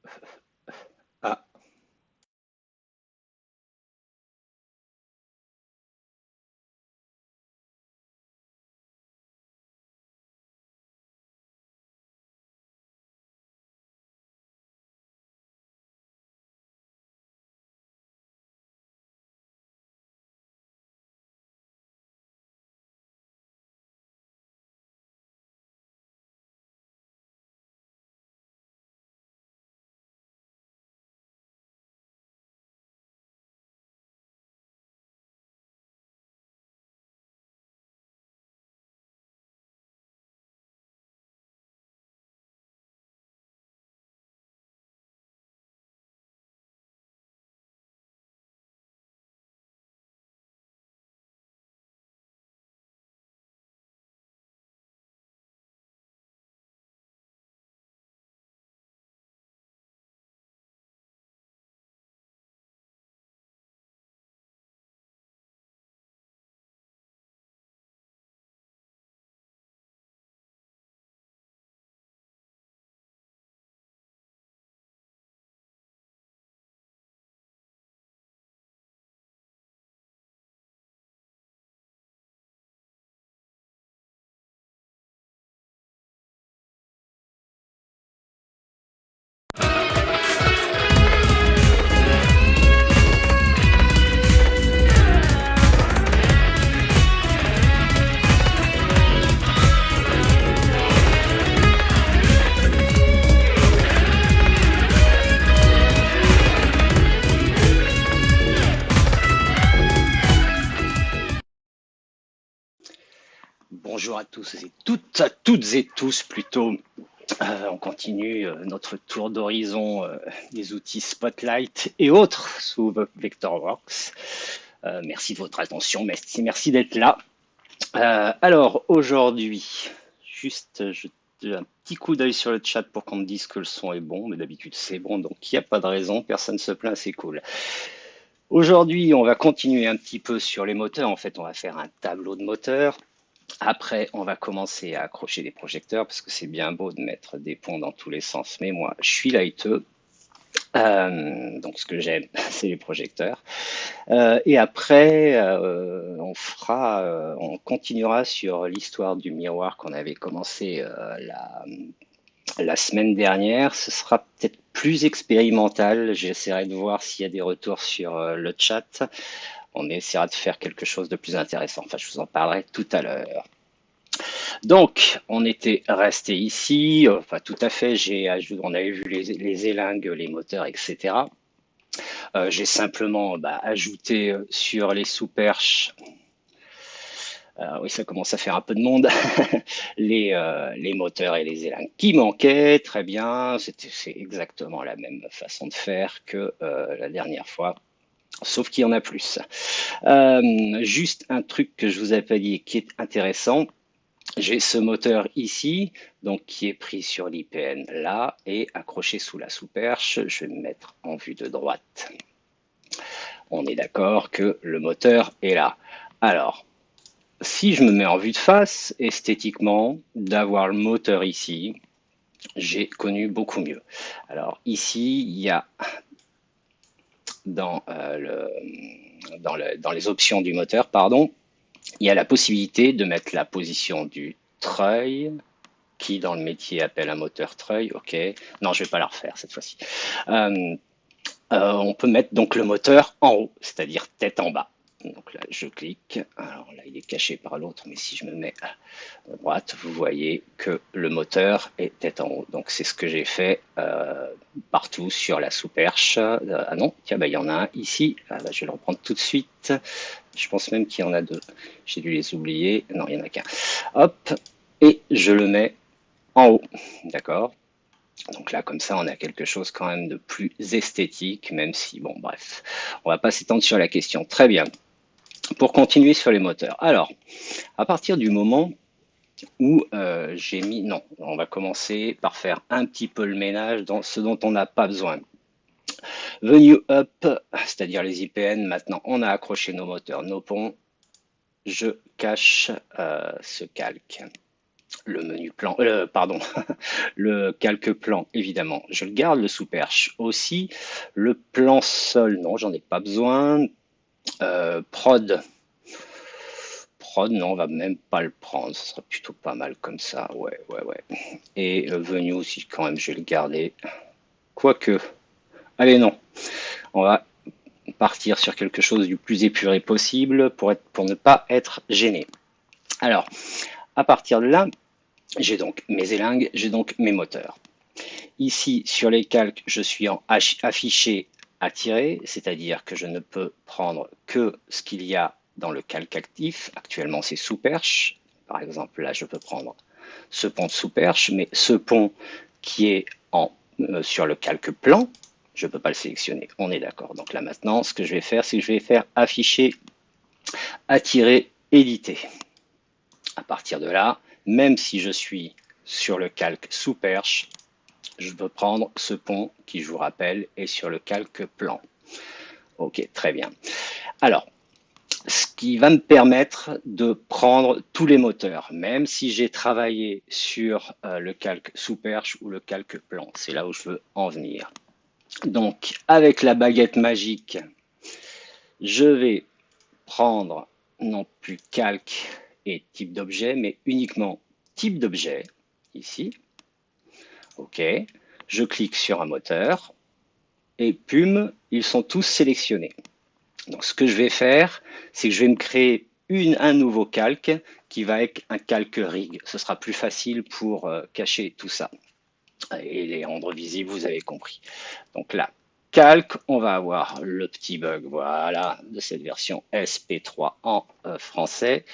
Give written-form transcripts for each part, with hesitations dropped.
Ah, bonjour à tous et toutes, à toutes et tous plutôt. On continue notre tour d'horizon des outils Spotlight et autres sous Vectorworks. Merci de votre attention, merci d'être là. Alors aujourd'hui, juste un petit coup d'œil sur le chat pour qu'on me dise que le son est bon, mais d'habitude c'est bon, donc il n'y a pas de raison, personne ne se plaint, c'est cool. Aujourd'hui, on va continuer un petit peu sur les moteurs. En fait, on va faire un tableau de moteurs. Après, on va commencer à accrocher des projecteurs parce que c'est bien beau de mettre des ponts dans tous les sens, mais moi, je suis lighteux. Donc, ce que j'aime, c'est les projecteurs. Et après, on continuera sur l'histoire du miroir qu'on avait commencé la semaine dernière. Ce sera peut-être plus expérimental. J'essaierai de voir s'il y a des retours sur le chat. On essaiera de faire quelque chose de plus intéressant. Enfin, je vous en parlerai tout à l'heure. Donc, on était resté ici, enfin tout à fait, on avait vu les élingues, les moteurs, etc. J'ai simplement ajouté sur les sous-perches, oui ça commence à faire un peu de monde, les moteurs et les élingues qui manquaient, très bien, c'est exactement la même façon de faire que la dernière fois. Sauf qu'il y en a plus. Juste un truc que je vous avais pas dit qui est intéressant, j'ai ce moteur ici, donc qui est pris sur l'IPN là et accroché sous la sous-perche. Je vais me mettre en vue de droite. On est d'accord que le moteur est là. Alors, si je me mets en vue de face, esthétiquement, d'avoir le moteur ici, j'ai connu beaucoup mieux. Alors ici, il y a dans, dans les options du moteur, pardon, il y a la possibilité de mettre la position du treuil, qui dans le métier appelle un moteur treuil, ok. Non, je vais pas la refaire cette fois-ci. Euh, on peut mettre donc le moteur en haut, c'est-à-dire tête en bas. Donc là, je clique. Alors là, il est caché par l'autre, mais si je me mets à droite, vous voyez que le moteur est tête en haut. Donc c'est ce que j'ai fait partout sur la sous-perche. Ah non, tiens, bah, il y en a un ici. Ah, bah, je vais le reprendre tout de suite. Je pense même qu'il y en a deux. J'ai dû les oublier. Non, il n'y en a qu'un. Hop, et je le mets en haut. D'accord. Donc là, comme ça, on a quelque chose quand même de plus esthétique, même si, bon, bref, on va pas s'étendre sur la question. Très bien. Pour continuer sur les moteurs. Alors, à partir du moment où j'ai mis, non, on va commencer par faire un petit peu le ménage dans ce dont on n'a pas besoin. Venue up, c'est-à-dire les IPN, maintenant on a accroché nos moteurs, nos ponts. Je cache ce calque. Le menu plan, pardon, le calque plan, évidemment, je le garde, le sous-perche aussi. Le plan sol, non, j'en ai pas besoin. Prod, non, on va même pas le prendre, ce sera plutôt pas mal comme ça, ouais, ouais, ouais. Et venu aussi, quand même, je vais le garder. Quoique, allez, non, on va partir sur quelque chose du plus épuré possible pour ne pas être gêné. Alors, à partir de là, j'ai donc mes élingues, j'ai donc mes moteurs. Ici, sur les calques, je suis en affiché attiré, c'est-à-dire que je ne peux prendre que ce qu'il y a dans le calque actif. Actuellement, c'est sous perche. Par exemple, là, je peux prendre ce pont de sous perche, mais ce pont qui est sur le calque plan, je ne peux pas le sélectionner. On est d'accord. Donc là, maintenant, ce que je vais faire, c'est que je vais faire afficher, attirer, éditer. À partir de là, même si je suis sur le calque sous perche, je peux prendre ce pont qui, je vous rappelle, est sur le calque plan. Ok, très bien. Alors, ce qui va me permettre de prendre tous les moteurs, même si j'ai travaillé sur le calque sous perche ou le calque plan. C'est là où je veux en venir. Donc, avec la baguette magique, je vais prendre non plus calque et type d'objet, mais uniquement type d'objet, ici. OK. Je clique sur un moteur et pum, ils sont tous sélectionnés. Donc ce que je vais faire, c'est que je vais me créer un nouveau calque qui va être un calque rig. Ce sera plus facile pour cacher tout ça et les rendre visibles, vous avez compris. Donc là, calque, on va avoir le petit bug, voilà, de cette version SP3 en français.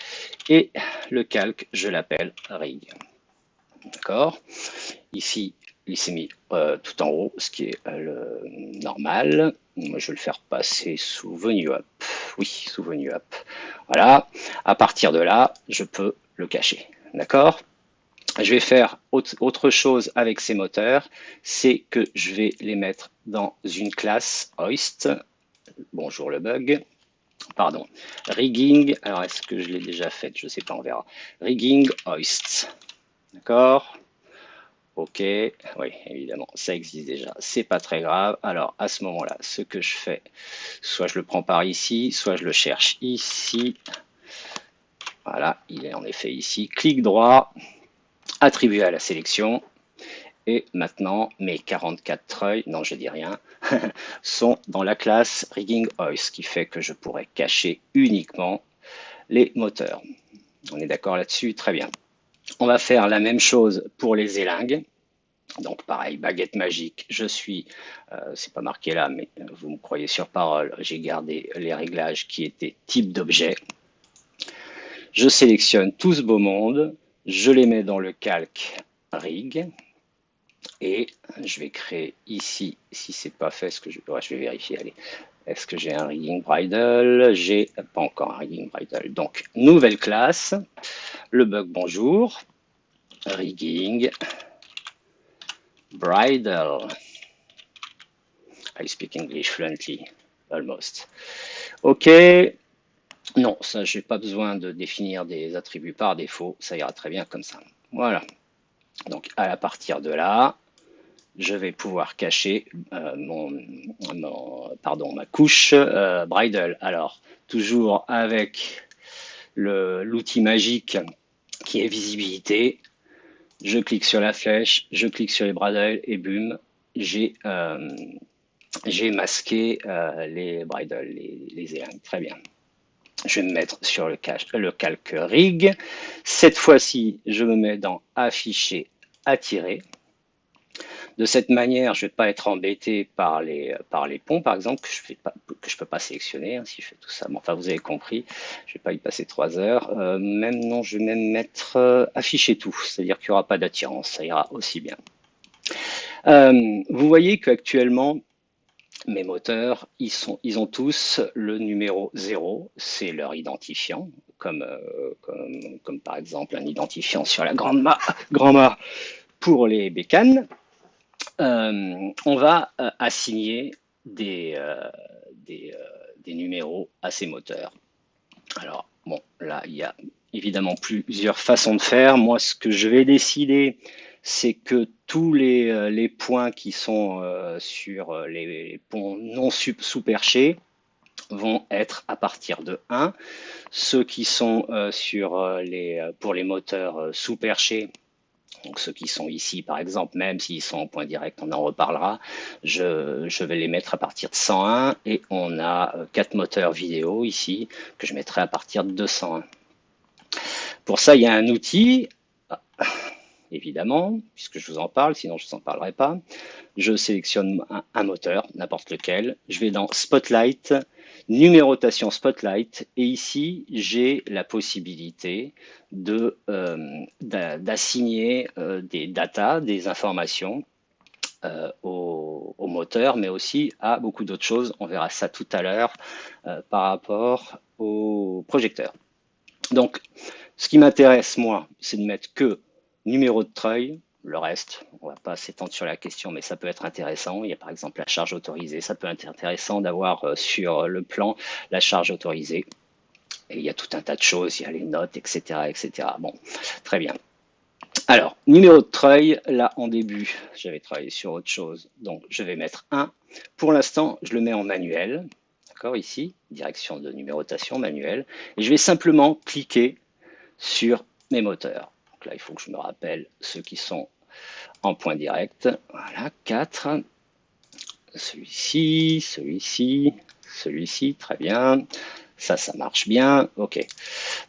Et le calque, je l'appelle rig. D'accord. Ici, il s'est mis tout en haut, ce qui est le normal. Moi, je vais le faire passer sous Venue Up. Oui, sous Venue Up. Voilà. À partir de là, je peux le cacher. D'accord. Je vais faire autre chose avec ces moteurs, c'est que je vais les mettre dans une classe hoist. Bonjour le bug. Pardon. Rigging. Alors, est-ce que je l'ai déjà fait? Je ne sais pas, on verra. Rigging hoist. D'accord. Ok, oui, évidemment, ça existe déjà. C'est pas très grave. Alors, à ce moment-là, ce que je fais, soit je le prends par ici, soit je le cherche ici. Voilà, il est en effet ici. Clic droit, attribuer à la sélection. Et maintenant, mes 44 treuils, non, je dis rien, sont dans la classe Rigging Hoist, ce qui fait que je pourrais cacher uniquement les moteurs. On est d'accord là-dessus? Très bien. On va faire la même chose pour les élingues. Donc pareil, baguette magique, je suis, c'est pas marqué là, mais vous me croyez sur parole, j'ai gardé les réglages qui étaient type d'objet. Je sélectionne tout ce beau monde, je les mets dans le calque rig et je vais créer ici, si c'est pas fait, ce que je vais vérifier, allez, est-ce que j'ai un rigging bridle? J'ai pas encore un rigging bridle. Donc nouvelle classe, le bug bonjour, rigging bridle. I speak English fluently, almost. Ok, non, ça, j'ai pas besoin de définir des attributs par défaut, ça ira très bien comme ça. Voilà, donc à partir de là, je vais pouvoir cacher ma couche bridle. Alors, toujours avec l'outil magique qui est visibilité, je clique sur la flèche, je clique sur les bridles et boum, j'ai masqué les bridles, les élingues. Très bien. Je vais me mettre sur le calque rig. Cette fois-ci, je me mets dans afficher, attirer. De cette manière, je ne vais pas être embêté par les ponts, par exemple, que je peux pas sélectionner hein, si je fais tout ça. Bon, enfin, vous avez compris, je ne vais pas y passer 3 heures. Même non, je vais même mettre afficher tout, c'est-à-dire qu'il n'y aura pas d'attirance, ça ira aussi bien. Vous voyez qu'actuellement, mes moteurs, ils ont tous le numéro 0, c'est leur identifiant, comme par exemple un identifiant sur la grande mât pour les bécanes. On va assigner des numéros à ces moteurs. Alors, bon, là, il y a évidemment plusieurs façons de faire. Moi, ce que je vais décider, c'est que tous les points qui sont sur les ponts non sous-perchés vont être à partir de 1. Ceux qui sont pour les moteurs sous-perchés, donc ceux qui sont ici par exemple, même s'ils sont en point direct, on en reparlera, je vais les mettre à partir de 101 et on a 4 moteurs vidéo ici que je mettrai à partir de 201. Pour ça, il y a un outil, évidemment, puisque je vous en parle, sinon je ne vous en parlerai pas. Je sélectionne un moteur, n'importe lequel. Je vais dans Spotlight, numérotation Spotlight, et ici, j'ai la possibilité d'assigner des datas, des informations au moteur, mais aussi à beaucoup d'autres choses. On verra ça tout à l'heure par rapport au projecteur. Donc, ce qui m'intéresse, moi, c'est de mettre que numéro de treuil. Le reste, on ne va pas s'étendre sur la question, mais ça peut être intéressant. Il y a par exemple la charge autorisée. Ça peut être intéressant d'avoir sur le plan la charge autorisée. Et il y a tout un tas de choses. Il y a les notes, etc., etc. Bon, très bien. Alors, numéro de treuil, là en début, j'avais travaillé sur autre chose. Donc, je vais mettre 1. Pour l'instant, je le mets en manuel. D'accord, ici, direction de numérotation manuelle. Et je vais simplement cliquer sur mes moteurs. Donc là, il faut que je me rappelle ceux qui sont en point direct. Voilà, 4. Celui-ci, celui-ci, celui-ci, très bien. Ça marche bien. OK.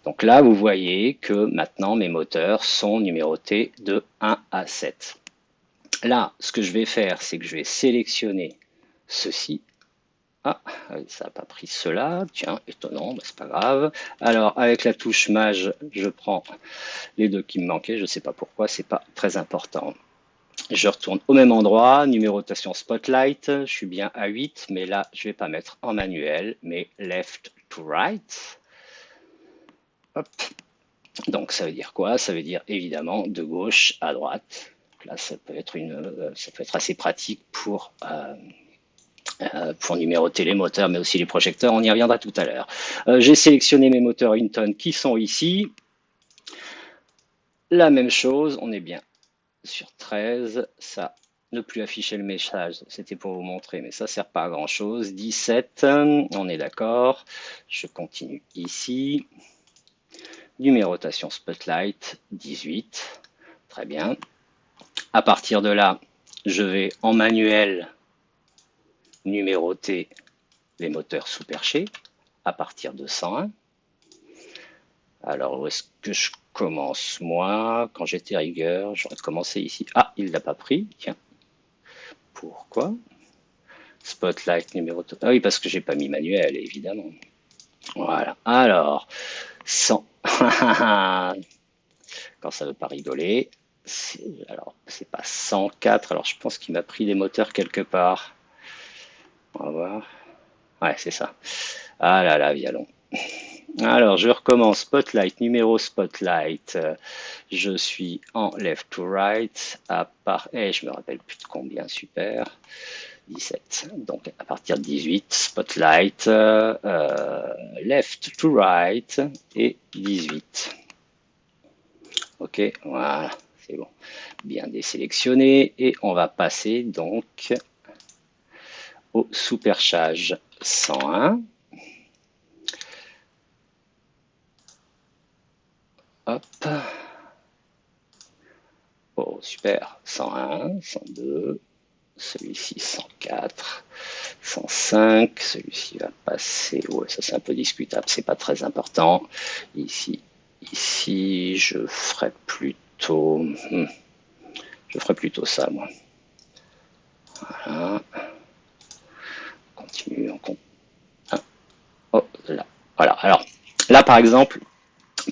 Donc là, vous voyez que maintenant, mes moteurs sont numérotés de 1 à 7. Là, ce que je vais faire, c'est que je vais sélectionner ceci. Ah, ça n'a pas pris cela. Tiens, étonnant, mais c'est pas grave. Alors, avec la touche Maj, je prends les deux qui me manquaient. Je ne sais pas pourquoi, c'est pas très important. Je retourne au même endroit, numérotation Spotlight. Je suis bien à 8, mais là, je ne vais pas mettre en manuel, mais left to right. Hop. Donc, ça veut dire quoi? Ça veut dire évidemment de gauche à droite. Là, ça peut être assez pratique pour numéroter les moteurs, mais aussi les projecteurs. On y reviendra tout à l'heure. J'ai sélectionné mes moteurs Hinton qui sont ici. La même chose, on est bien sur 13. Ça, ne plus afficher le message, c'était pour vous montrer, mais ça ne sert pas à grand chose. 17, on est d'accord. Je continue ici. Numérotation Spotlight, 18. Très bien. À partir de là, je vais en manuel numéroter les moteurs sous-perchés à partir de 101. Alors, où est-ce que je commence, moi? Quand j'étais rigueur, j'aurais commencé ici. Ah, il ne l'a pas pris. Tiens. Pourquoi? Spotlight numéro... Ah oui, parce que j'ai pas mis manuel, évidemment. Voilà. Alors, 100. Quand ça veut pas rigoler. Alors, c'est pas 104. Alors, je pense qu'il m'a pris des moteurs quelque part. On va voir. Ouais, c'est ça. Ah là là, violon. Alors, je recommence. Spotlight, numéro Spotlight. Je suis en left to right. Je me rappelle plus de combien. Super. 17. Donc, à partir de 18, Spotlight, left to right et 18. OK, voilà, c'est bon. Bien désélectionné. Et on va passer donc au sous-perchage 101. Hop. Oh, super. 101, 102. Celui-ci 104, 105, celui-ci va passer, ouais, ça c'est un peu discutable, c'est pas très important. Ici, je ferais plutôt ça, moi. Voilà. On continue, oh, là. Voilà, alors, là par exemple,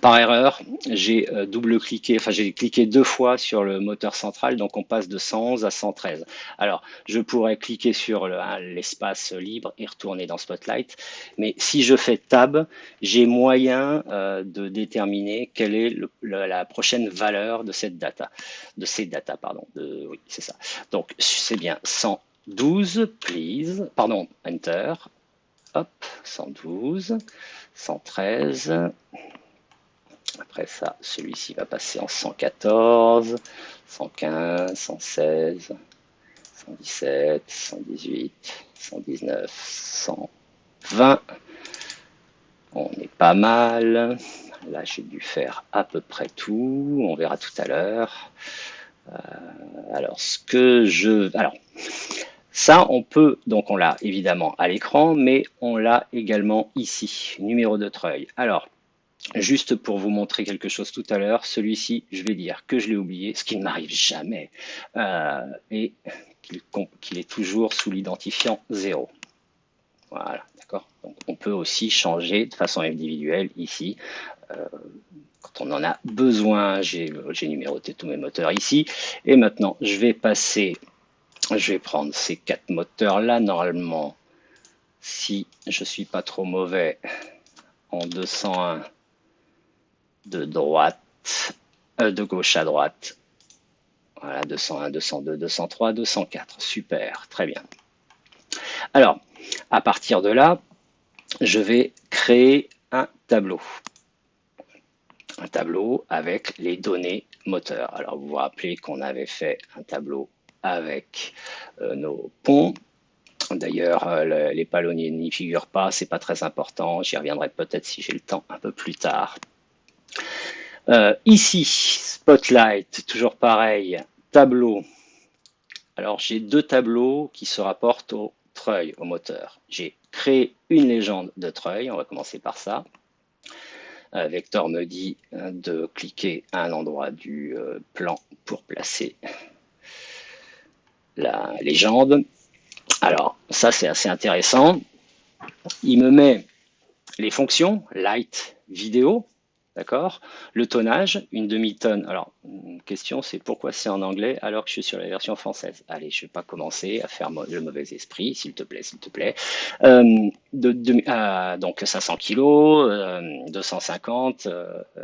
par erreur, j'ai double-cliqué, enfin j'ai cliqué 2 fois sur le moteur central, donc on passe de 111 à 113. Alors, je pourrais cliquer sur l'espace libre et retourner dans Spotlight, mais si je fais Tab, j'ai moyen de déterminer quelle est la prochaine valeur de cette data, oui, c'est ça. Donc, c'est bien 112, please, pardon, Enter, hop, 112, 113, Après ça, celui-ci va passer en 114, 115, 116, 117, 118, 119, 120. On est pas mal. Là, j'ai dû faire à peu près tout. On verra tout à l'heure. Alors, ça, on peut, donc on l'a évidemment à l'écran, mais on l'a également ici, numéro de treuil. Alors, juste pour vous montrer quelque chose tout à l'heure, celui-ci, je vais dire que je l'ai oublié, ce qui ne m'arrive jamais, et qu'il est toujours sous l'identifiant 0. Voilà, d'accord. Donc, on peut aussi changer de façon individuelle ici. Quand on en a besoin, j'ai numéroté tous mes moteurs ici. Et maintenant, je vais prendre ces 4 moteurs-là. Normalement, si je ne suis pas trop mauvais, en 201 de de gauche à droite. Voilà, 201, 202, 203, 204. Super, très bien. Alors, à partir de là, je vais créer un tableau. Un tableau avec les données moteurs. Alors, vous vous rappelez qu'on avait fait un tableau avec nos ponts. D'ailleurs, les palonniers n'y figurent pas, c'est pas très important. J'y reviendrai peut-être si j'ai le temps un peu plus tard. Ici, Spotlight, toujours pareil, tableau. Alors, j'ai 2 tableaux qui se rapportent au treuil, au moteur. J'ai créé une légende de treuil, on va commencer par ça. Vector me dit de cliquer à un endroit du plan pour placer la légende. Alors, ça, c'est assez intéressant. Il me met les fonctions, light, vidéo, d'accord. Le tonnage, une demi-tonne. Alors, une question, c'est pourquoi c'est en anglais alors que je suis sur la version française. Allez, je ne vais pas commencer à faire le mauvais esprit, s'il te plaît, s'il te plaît. Donc 500 kilos, 250,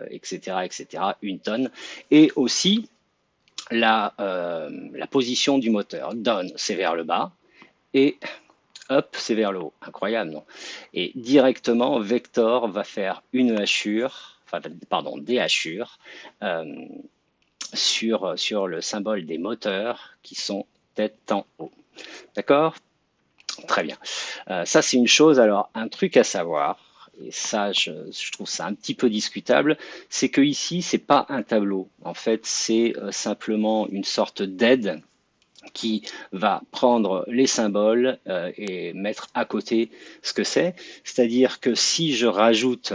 etc., etc., une tonne. Et aussi la position du moteur. Down, c'est vers le bas. Et up, c'est vers le haut. Incroyable, non? Et directement, Vector va faire une hachure, des hachures sur le symbole des moteurs qui sont tête en haut. D'accord? Très bien. Ça, c'est une chose. Alors, un truc à savoir, et ça, je trouve ça un petit peu discutable, c'est que ici, c'est pas un tableau. En fait, c'est simplement une sorte d'aide qui va prendre les symboles et mettre à côté ce que c'est. C'est-à-dire que si je rajoute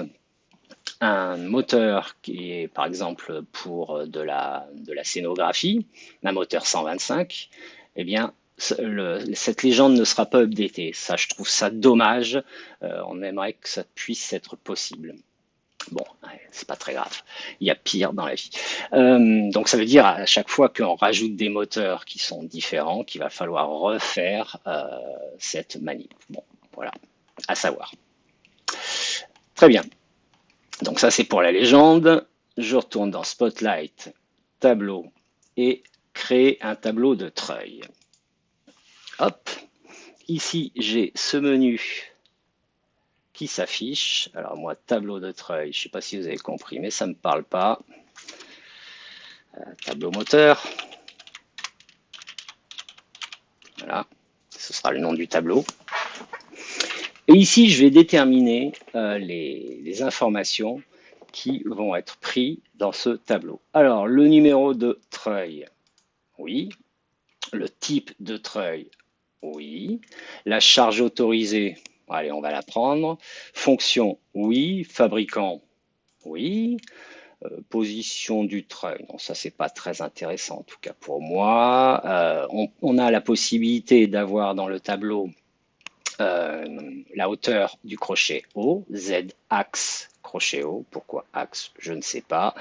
un moteur qui est par exemple pour de la scénographie, un moteur 125, eh bien cette légende ne sera pas updatée. Ça, je trouve ça dommage. On aimerait que ça puisse être possible. Bon, c'est pas très grave. Il y a pire dans la vie. Donc ça veut dire à chaque fois qu'on rajoute des moteurs qui sont différents, qu'il va falloir refaire cette manip. Bon, voilà, à savoir. Très bien. Donc ça c'est pour la légende. Je retourne dans Spotlight, tableau et créer un tableau de treuil. Hop. Ici j'ai ce menu qui s'affiche. Alors moi, tableau de treuil, je ne sais pas si vous avez compris, mais ça ne me parle pas. Tableau moteur. Voilà, ce sera le nom du tableau. Et ici, je vais déterminer les informations qui vont être prises dans ce tableau. Alors, le numéro de treuil, oui. Le type de treuil, oui. La charge autorisée, allez, on va la prendre. Fonction, oui. Fabricant, oui. Position du treuil, non, ça c'est pas très intéressant en tout cas pour moi. On a la possibilité d'avoir dans le tableau la hauteur du crochet haut, Z axe crochet haut, pourquoi axe, je ne sais pas.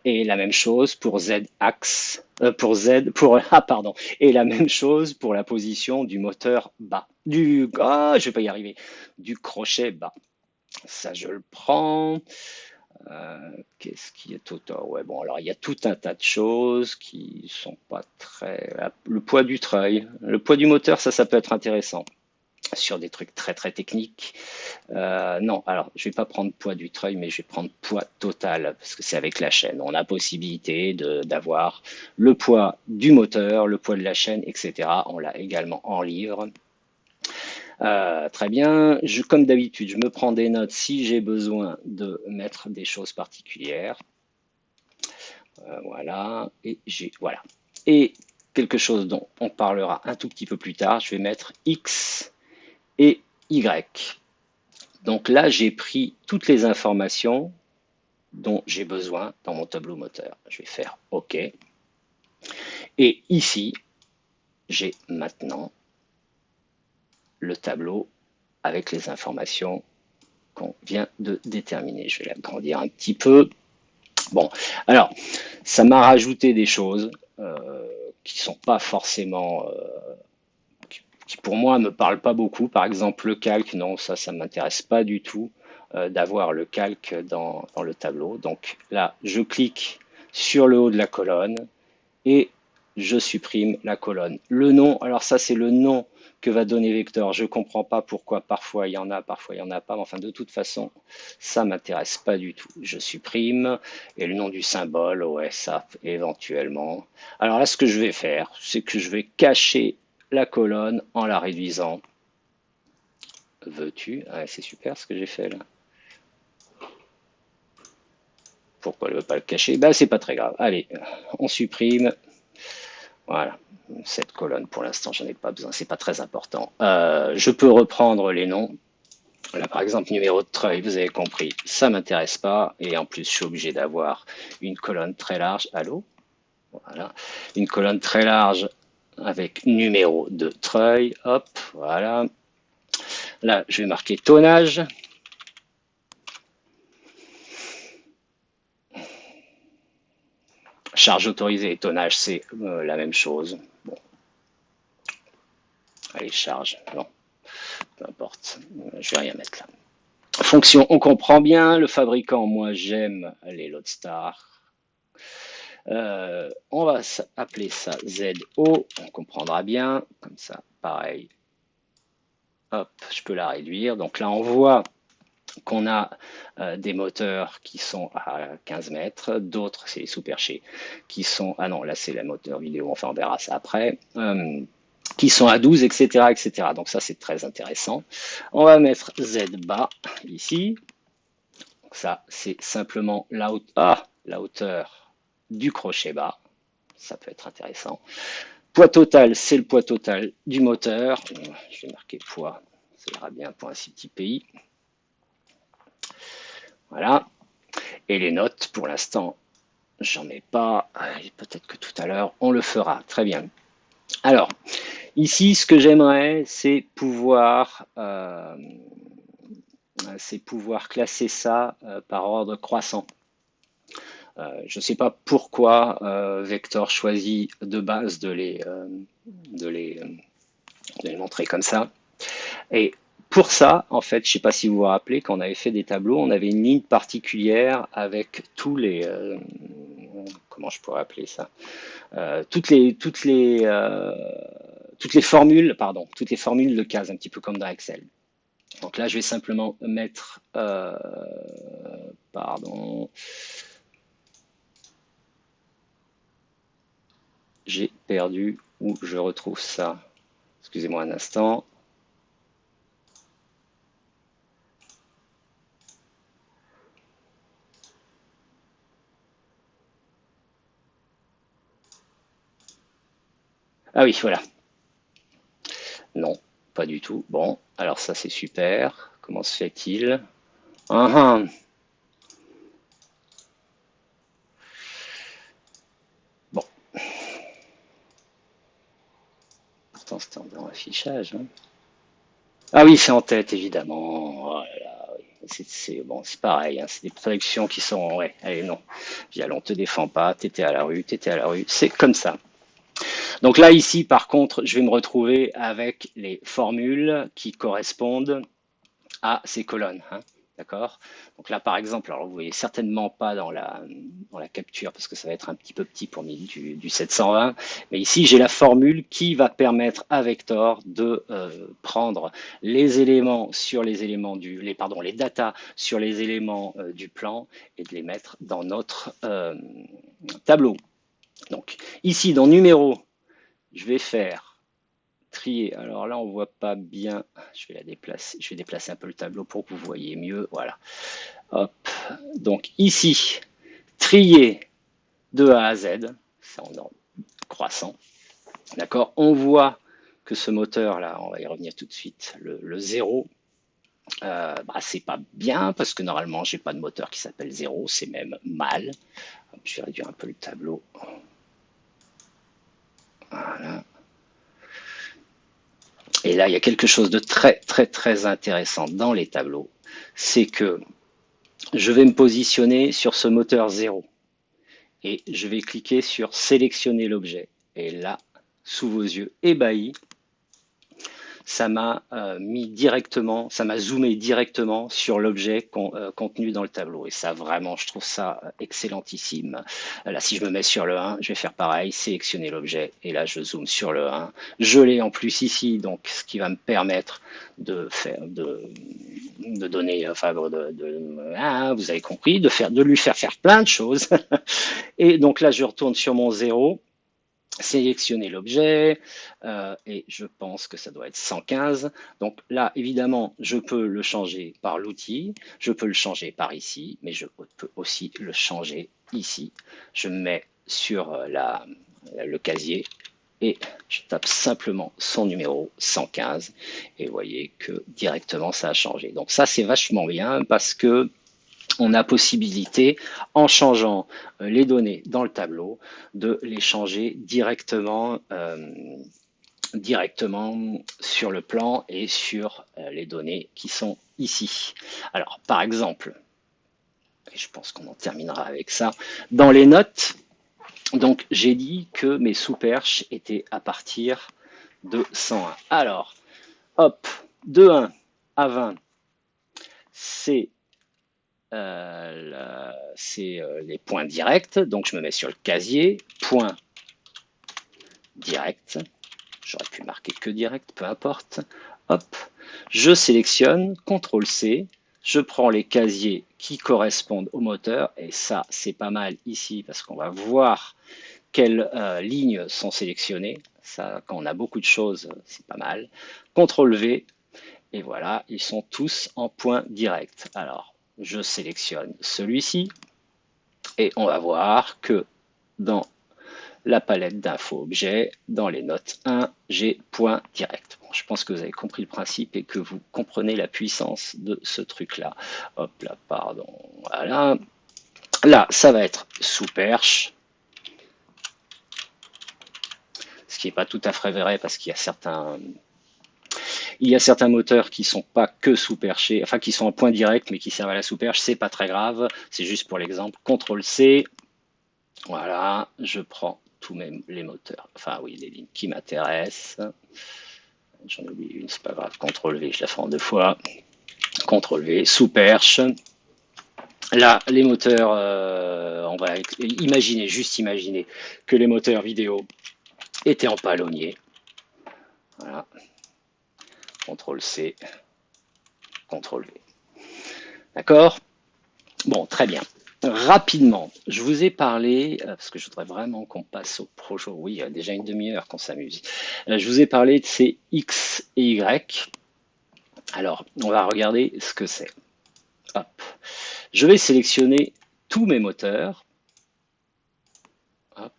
Et la même chose pour Z axe, et la même chose pour la position du moteur bas, je vais pas y arriver, du crochet bas. Ça je le prends. Qu'est-ce qui est autant? Ouais, bon, alors il y a tout un tas de choses qui sont pas très. Le poids du treuil, le poids du moteur, ça peut être intéressant. sur des trucs très très techniques. Non, alors je vais pas prendre poids du treuil, mais je vais prendre poids total, parce que c'est avec la chaîne. On a possibilité d'avoir le poids du moteur, le poids de la chaîne, etc. On l'a également en livres. Très bien. Comme d'habitude, je me prends des notes si j'ai besoin de mettre des choses particulières. Voilà. Voilà. Et quelque chose dont on parlera un tout petit peu plus tard, je vais mettre X et Y. Donc là, j'ai pris toutes les informations dont j'ai besoin dans mon tableau moteur. Je vais faire OK. Et ici, j'ai maintenant le tableau avec les informations qu'on vient de déterminer. Je vais l'agrandir un petit peu. Bon, alors, ça m'a rajouté des choses qui sont pas forcément, qui pour moi me parlent pas beaucoup. Par exemple, le calque, non, ça m'intéresse pas du tout d'avoir le calque dans le tableau. Donc là, je clique sur le haut de la colonne et je supprime la colonne. Le nom, alors ça c'est le nom que va donner Vector. Je ne comprends pas pourquoi parfois il y en a, parfois il n'y en a pas. Mais enfin, de toute façon, ça ne m'intéresse pas du tout. Je supprime. Et le nom du symbole, ouais, ça éventuellement. Alors là, ce que je vais faire, c'est que je vais cacher la colonne en la réduisant. Veux-tu? Ah, c'est super ce que j'ai fait là. Pourquoi elle ne veut pas le cacher? Ben, c'est pas très grave. Allez, on supprime. Voilà, cette colonne, pour l'instant, j'en ai pas besoin, c'est pas très important. Je peux reprendre les noms. Là, par exemple, numéro de treuil, vous avez compris, ça m'intéresse pas. Et en plus, je suis obligé d'avoir une colonne très large. Allô? Voilà. Une colonne très large avec numéro de treuil. Hop, voilà. Là, je vais marquer tonnage. Charge autorisée et tonnage, c'est la même chose. Bon. Allez, charge. Non, peu importe. Je vais rien mettre là. Fonction, on comprend bien. Le fabricant, moi, j'aime les Loadstar. On va appeler ça ZO. On comprendra bien. Comme ça, pareil. Hop, je peux la réduire. Donc là, on voit qu'on a des moteurs qui sont à 15 mètres, d'autres, c'est les sous-perchés, qui sont... Ah non, là, c'est la moteur vidéo, enfin, on verra ça après. Qui sont à 12, etc., etc. Donc ça, c'est très intéressant. On va mettre Z bas ici. Donc ça, c'est simplement la hauteur du crochet bas. Ça peut être intéressant. Poids total, c'est le poids total du moteur. Je vais marquer poids, ça ira bien pour un si petit pays. Voilà. Et les notes, pour l'instant, j'en ai pas. Peut-être que tout à l'heure, on le fera. Très bien. Alors, ici, ce que j'aimerais, c'est pouvoir classer ça par ordre croissant. Je ne sais pas pourquoi Vector choisit de base de les montrer comme ça. Et pour ça, en fait, je ne sais pas si vous vous rappelez, quand on avait fait des tableaux, on avait une ligne particulière avec tous les... comment je pourrais appeler ça? Toutes les formules, pardon, toutes les formules de cases, un petit peu comme dans Excel. Donc là, je vais simplement mettre, pardon, j'ai perdu où je retrouve ça. Excusez-moi un instant. Ah oui, voilà. Non, pas du tout. Bon, alors ça c'est super. Comment se fait-il? Bon. Pourtant c'était dans l'affichage. Hein. Ah oui, c'est en tête, évidemment. Oh là là, oui. C'est bon, c'est pareil. Hein. C'est des traductions qui sont... Ouais, allez, non. Viens, on te défend pas. T'étais à la rue, t'étais à la rue. C'est comme ça. Donc là, ici, par contre, je vais me retrouver avec les formules qui correspondent à ces colonnes. Hein. D'accord? Donc là, par exemple, alors vous voyez certainement pas dans la capture parce que ça va être un petit peu petit pour du 720, mais ici j'ai la formule qui va permettre à Vector de prendre les éléments sur les éléments pardon, les datas sur les éléments du plan et de les mettre dans notre tableau. Donc ici dans numéro, je vais faire trier. Alors là, on voit pas bien. Je vais la déplacer. Je vais déplacer un peu le tableau pour que vous voyez mieux. Voilà. Hop. Donc ici, trier de A à Z. C'est en ordre croissant. D'accord. On voit que ce moteur-là, on va y revenir tout de suite, le 0, c'est pas bien parce que normalement, j'ai pas de moteur qui s'appelle 0. C'est même mal. Je vais réduire un peu le tableau. Voilà. Et là, il y a quelque chose de très intéressant dans les tableaux. C'est que je vais me positionner sur ce moteur 0 et je vais cliquer sur sélectionner l'objet. Et là, sous vos yeux ébahis, ça m'a mis directement, ça m'a zoomé directement sur l'objet contenu dans le tableau. Et ça, vraiment, je trouve ça excellentissime. Là, si je me mets sur le 1, je vais faire pareil, sélectionner l'objet. Et là, je zoome sur le 1. Je l'ai en plus ici, donc ce qui va me permettre de faire, de donner, enfin, vous avez compris, de lui faire plein de choses. Et donc là, je retourne sur mon 0. Sélectionner l'objet et je pense que ça doit être 115. Donc là, évidemment, je peux le changer par l'outil, je peux le changer par ici, mais je peux aussi le changer ici. Je me mets sur le casier et je tape simplement son numéro 115 et vous voyez que directement ça a changé. Donc ça, c'est vachement bien parce que on a possibilité, en changeant les données dans le tableau, de les changer directement sur le plan et sur les données qui sont ici. Alors, par exemple, et je pense qu'on en terminera avec ça, dans les notes, donc j'ai dit que mes sous-perches étaient à partir de 101. Alors, hop, de 1 à 20, c'est les points directs. Donc je me mets sur le casier, point direct. J'aurais pu marquer que direct, peu importe. Hop, je sélectionne, CTRL C, je prends les casiers qui correspondent au moteur, et ça c'est pas mal ici parce qu'on va voir quelles lignes sont sélectionnées. Ça, quand on a beaucoup de choses, c'est pas mal. CTRL V, et voilà, ils sont tous en point direct. Alors, je sélectionne celui-ci et on va voir que dans la palette d'infos objets, dans les notes 1, j'ai point direct. Bon, je pense que vous avez compris le principe et que vous comprenez la puissance de ce truc-là. Hop là, pardon, voilà. Là, ça va être sous perche, ce qui n'est pas tout à fait vrai parce qu'il y a certains moteurs qui sont pas que sous-perchés, enfin qui sont en point direct mais qui servent à la sous-perche, c'est pas très grave, c'est juste pour l'exemple. CTRL C, voilà, je prends tous les moteurs, enfin oui, les lignes qui m'intéressent. J'en ai oublié une, c'est pas grave, CTRL V, je la fais en 2 fois. CTRL V, sous-perche. Là, les moteurs, on va juste imaginer que les moteurs vidéo étaient en palonnier. Voilà. CTRL C, CTRL V. D'accord? Bon, très bien. Rapidement, je vous ai parlé, parce que je voudrais vraiment qu'on passe au projet, oui, il y a déjà une demi-heure qu'on s'amuse. Je vous ai parlé de ces X et Y. Alors, on va regarder ce que c'est. Hop. Je vais sélectionner tous mes moteurs. Hop.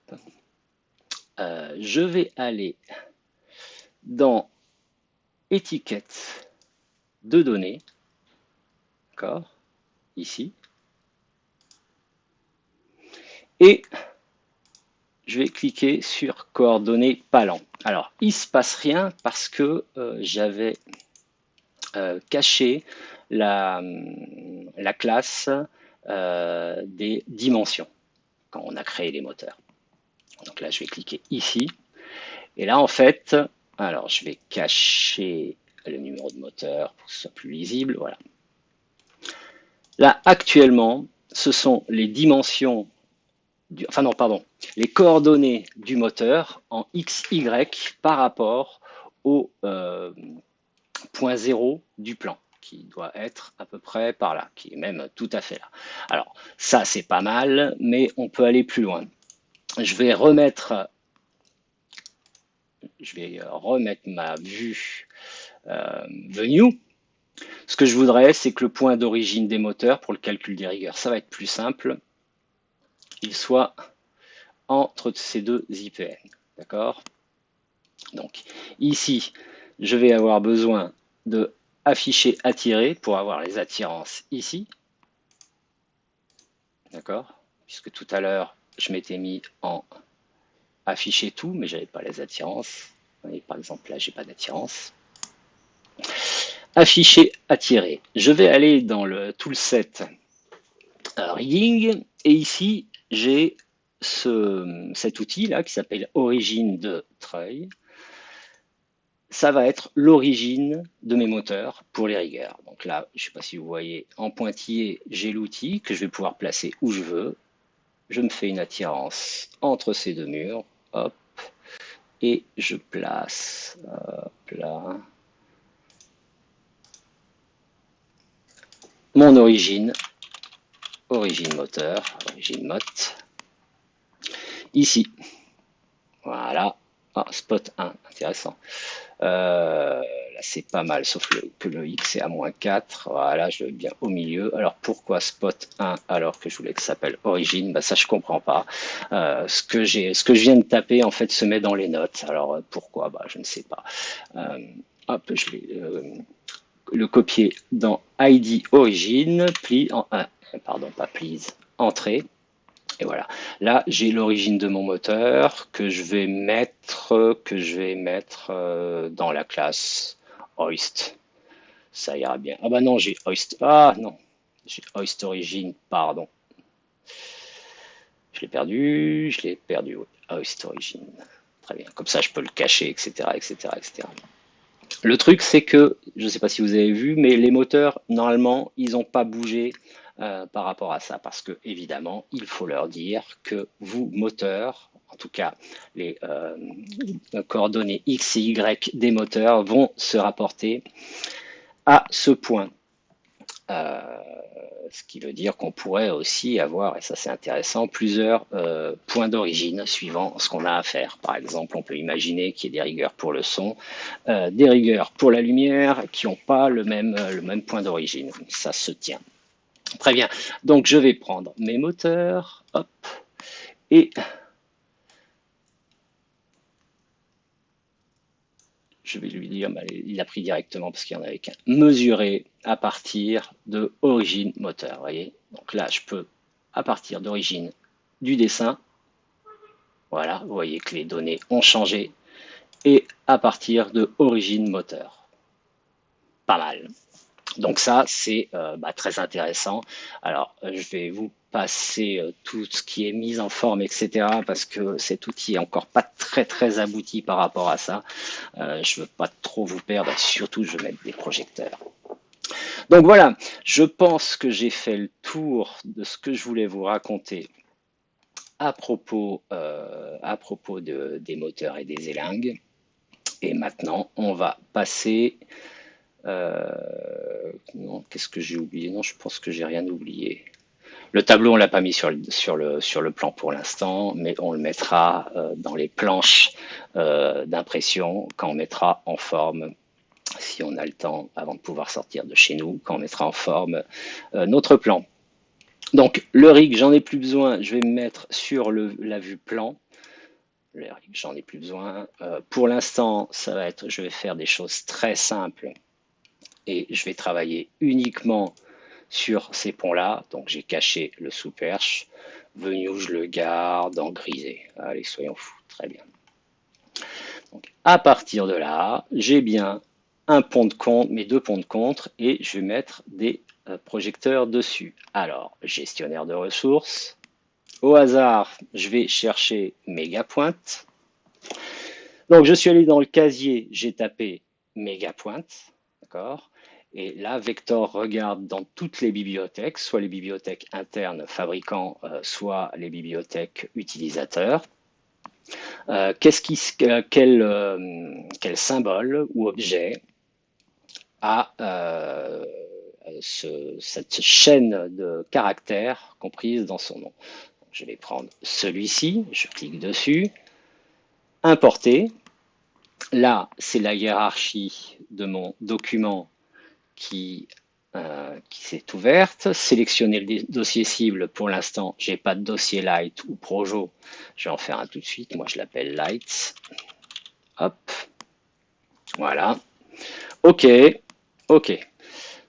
Je vais aller dans étiquette de données. D'accord? Ici. Et je vais cliquer sur coordonnées Palan. Alors, il ne se passe rien parce que j'avais caché la classe des dimensions quand on a créé les moteurs. Donc là, je vais cliquer ici. Et là, en fait, alors je vais cacher le numéro de moteur pour que ce soit plus lisible. Voilà. Là, actuellement, ce sont les dimensions, enfin non, pardon, les coordonnées du moteur en x, y par rapport au point zéro du plan, qui doit être à peu près par là, qui est même tout à fait là. Alors, ça, c'est pas mal, mais on peut aller plus loin. Je vais remettre, ma vue venue. Ce que je voudrais, c'est que le point d'origine des moteurs pour le calcul des rigueurs, ça va être plus simple, il soit entre ces deux IPN. D'accord? Donc, ici, je vais avoir besoin de afficher attirer pour avoir les attirances ici. D'accord? Puisque tout à l'heure, je m'étais mis en afficher tout, mais je n'avais pas les attirances. Et par exemple, là, j'ai pas d'attirance. Afficher, attirer. Je vais aller dans le toolset rigging et ici, j'ai cet outil là qui s'appelle origine de treuil. Ça va être l'origine de mes moteurs pour les rigueurs. Donc là, je ne sais pas si vous voyez, en pointillé, j'ai l'outil que je vais pouvoir placer où je veux. Je me fais une attirance entre ces deux murs, hop, et je place, hop là, mon origine, origine moteur, origine mot, ici. Voilà. Ah, spot 1, intéressant. Là, c'est pas mal, sauf que le X est à -4. Voilà, je le mets bien au milieu. Alors, pourquoi spot 1 alors que je voulais que ça s'appelle origine? Bah, ça, je comprends pas. Ce que je viens de taper, en fait, se met dans les notes. Alors, pourquoi? Bah, je ne sais pas. Hop, je vais le copier dans ID origine, pli en 1. Pardon, pas please, entrée. Et voilà. Là, j'ai l'origine de mon moteur que je vais mettre, dans la classe hoist. Ça ira bien. Ah bah non, j'ai hoist. Ah non, j'ai hoist origine, pardon. Je l'ai perdu, oui. Hoist origine. Très bien. Comme ça, je peux le cacher, etc., etc., etc. Le truc, c'est que, je ne sais pas si vous avez vu, mais les moteurs, normalement, ils n'ont pas bougé par rapport à ça, parce que, évidemment, il faut leur dire que vous, moteurs, en tout cas, les coordonnées X et Y des moteurs vont se rapporter à ce point. Euh, Ce qui veut dire qu'on pourrait aussi avoir, et ça c'est intéressant, plusieurs points d'origine suivant ce qu'on a à faire. Par exemple, on peut imaginer qu'il y ait des rigueurs pour le son, des rigueurs pour la lumière qui n'ont pas le même point d'origine. Ça se tient. Très bien. Donc je vais prendre mes moteurs, hop, et je vais lui dire, bah, il a pris directement parce qu'il n'y en avait qu'un. Mesurer à partir de origine moteur. Vous voyez? Donc là, je peux, à partir d'origine du dessin, voilà, vous voyez que les données ont changé, et à partir de origine moteur. Pas mal. Donc ça, c'est très intéressant. Alors, je vais vous passer tout ce qui est mise en forme, etc., parce que cet outil est encore pas très très abouti par rapport à ça. Je veux pas trop vous perdre, surtout je vais mettre des projecteurs. Donc voilà, je pense que j'ai fait le tour de ce que je voulais vous raconter à propos des moteurs et des élingues. Et maintenant, on va passer. Non, qu'est-ce que j'ai oublié? Non, je pense que j'ai rien oublié. Le tableau, on l'a pas mis sur le plan pour l'instant, mais on le mettra dans les planches d'impression quand on mettra en forme, si on a le temps avant de pouvoir sortir de chez nous, quand on mettra en forme notre plan. Donc le rig, j'en ai plus besoin, je vais me mettre sur la vue plan. Le rig, j'en ai plus besoin. Pour l'instant, ça va être, je vais faire des choses très simples et je vais travailler uniquement sur ces ponts-là. Donc j'ai caché le sous-perche. Venu, je le garde en grisé. Allez, soyons fous. Très bien. Donc, à partir de là, j'ai bien un pont de contre, mes deux ponts de contre, et je vais mettre des projecteurs dessus. Alors, gestionnaire de ressources. Au hasard, je vais chercher mégapointe. Donc, je suis allé dans le casier, j'ai tapé mégapointe. D'accord. Et là, Vector regarde dans toutes les bibliothèques, soit les bibliothèques internes fabricants, soit les bibliothèques utilisateurs. Quel symbole ou objet a cette chaîne de caractères comprise dans son nom. Je vais prendre celui-ci, je clique dessus, importer. Là, c'est la hiérarchie de mon document qui s'est ouverte. Sélectionner le dossier cible. Pour l'instant, j'ai pas de dossier Light ou Projo. Je vais en faire un tout de suite. Moi, je l'appelle Lights. Hop. Voilà. OK. OK.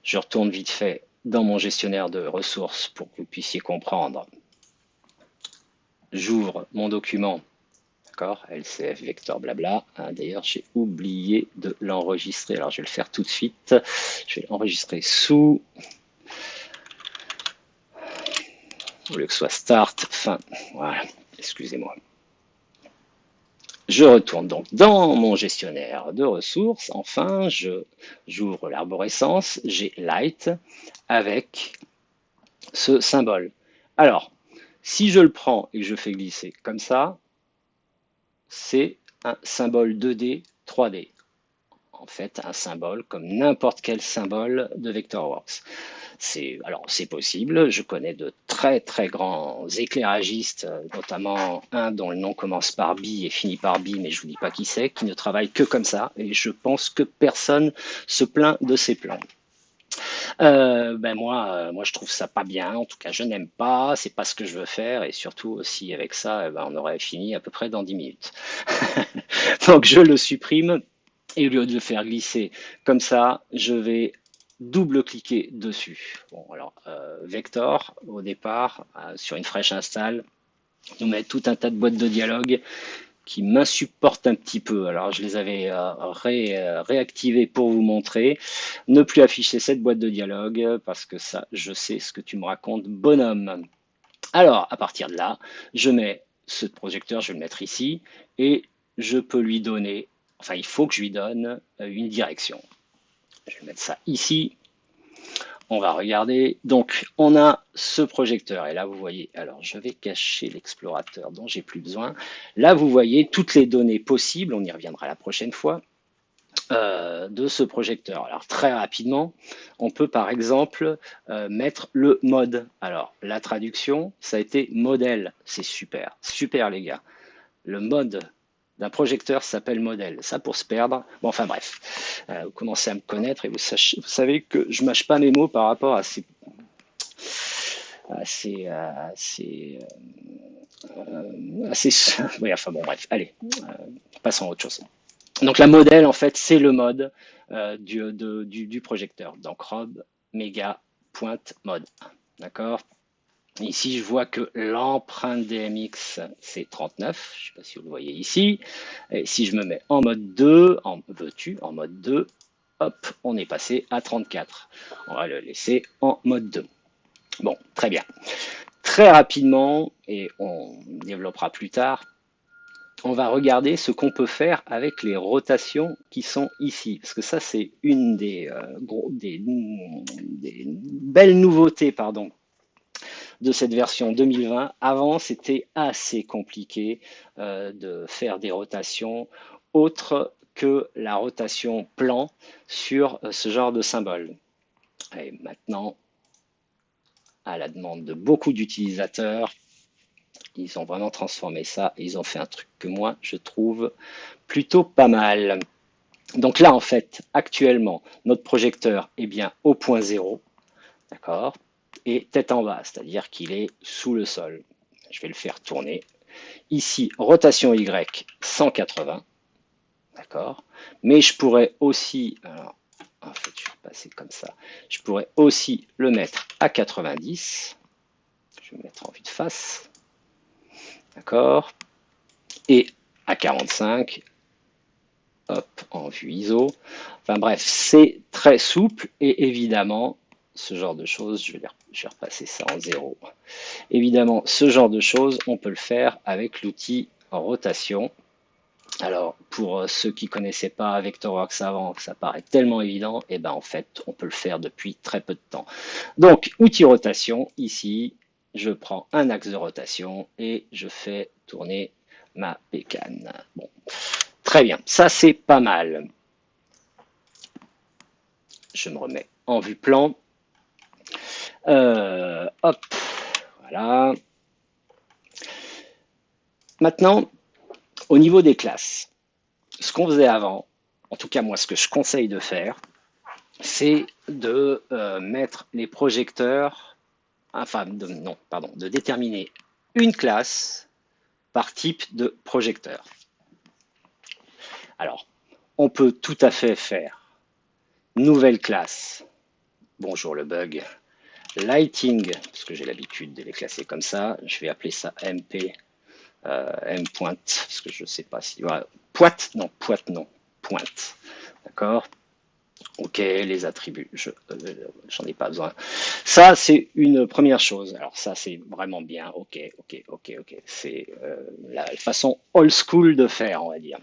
Je retourne vite fait dans mon gestionnaire de ressources pour que vous puissiez comprendre. J'ouvre mon document. D'accord, LCF vector blabla. D'ailleurs, j'ai oublié de l'enregistrer. Alors, je vais le faire tout de suite. Je vais l'enregistrer sous. Au lieu que ce soit start, fin. Voilà, excusez-moi. Je retourne donc dans mon gestionnaire de ressources. Enfin, j'ouvre l'arborescence. J'ai light avec ce symbole. Alors, si je le prends et que je fais glisser comme ça, c'est un symbole 2D, 3D. En fait, un symbole comme n'importe quel symbole de Vectorworks. Alors, c'est possible. Je connais de très très grands éclairagistes, notamment un dont le nom commence par B et finit par B, mais je vous dis pas qui c'est, qui ne travaille que comme ça. Et je pense que personne se plaint de ses plans. Moi, je trouve ça pas bien. En tout cas, je n'aime pas. C'est pas ce que je veux faire. Et surtout aussi avec ça, on aurait fini à peu près dans 10 minutes. Donc, je le supprime. Et au lieu de le faire glisser comme ça, je vais double-cliquer dessus. Bon, alors, Vector, au départ, sur une fraîche install, nous met tout un tas de boîtes de dialogue qui m'insupportent un petit peu. Alors, je les avais réactivées pour vous montrer. Ne plus afficher cette boîte de dialogue, parce que ça, je sais ce que tu me racontes, bonhomme. Alors, à partir de là, je mets ce projecteur, je vais le mettre ici, et je peux lui donner, enfin, il faut que je lui donne une direction. Je vais mettre ça ici. On va regarder. Donc, on a ce projecteur. Et là, vous voyez, alors je vais cacher l'explorateur dont j'ai plus besoin. Là, vous voyez toutes les données possibles. On y reviendra la prochaine fois. De ce projecteur. Alors très rapidement, on peut par exemple mettre le mode. Alors la traduction, ça a été modèle. C'est super, super les gars. Le mode d'un projecteur s'appelle modèle. Ça pour se perdre. Bon, enfin bref, vous commencez à me connaître et vous savez que je mâche pas mes mots par rapport à ces, oui, enfin bon bref. Allez, passons à autre chose. Donc la modèle, en fait, c'est le mode du projecteur. Donc robe, méga, pointe, mode. D'accord. Ici, je vois que l'empreinte DMX, c'est 39. Je ne sais pas si vous le voyez ici. Et si je me mets en mode 2, en mode 2, hop, on est passé à 34. On va le laisser en mode 2. Bon, très bien. Très rapidement, et on développera plus tard, on va regarder ce qu'on peut faire avec les rotations qui sont ici. Parce que ça, c'est une des belles nouveautés de cette version 2020. Avant, c'était assez compliqué de faire des rotations autres que la rotation plan sur ce genre de symbole. Et maintenant, à la demande de beaucoup d'utilisateurs, ils ont vraiment transformé ça et ils ont fait un truc que moi, je trouve plutôt pas mal. Donc là, en fait, actuellement, notre projecteur est bien au point zéro, d'accord, et tête en bas, c'est-à-dire qu'il est sous le sol. Je vais le faire tourner. Ici, rotation Y, 180, d'accord, mais je pourrais aussi, alors, en fait, je vais passer comme ça, je pourrais aussi le mettre à 90, je vais me mettre en vue de face, d'accord, et à 45, hop, en vue ISO. Enfin bref, c'est très souple et évidemment, ce genre de choses, je vais repasser ça en 0. Évidemment, ce genre de choses, on peut le faire avec l'outil rotation. Alors, pour ceux qui connaissaient pas Vectorworks avant, ça paraît tellement évident, et ben en fait, on peut le faire depuis très peu de temps. Donc, outil rotation, ici, je prends un axe de rotation et je fais tourner ma bécane. Bon, très bien, ça c'est pas mal. Je me remets en vue plan. Hop, voilà. Maintenant, au niveau des classes, ce qu'on faisait avant, en tout cas moi ce que je conseille de faire, c'est de mettre les projecteurs, enfin non, pardon, de déterminer une classe par type de projecteur. Alors, on peut tout à fait faire nouvelle classe. Bonjour le bug. Lighting, parce que j'ai l'habitude de les classer comme ça. Je vais appeler ça MP, M pointe, parce que je ne sais pas si. Voilà. Pointe, non, pointe. D'accord. Ok, les attributs, j'en ai pas besoin. Ça, c'est une première chose. Alors ça, c'est vraiment bien. Ok. C'est la façon old school de faire, on va dire.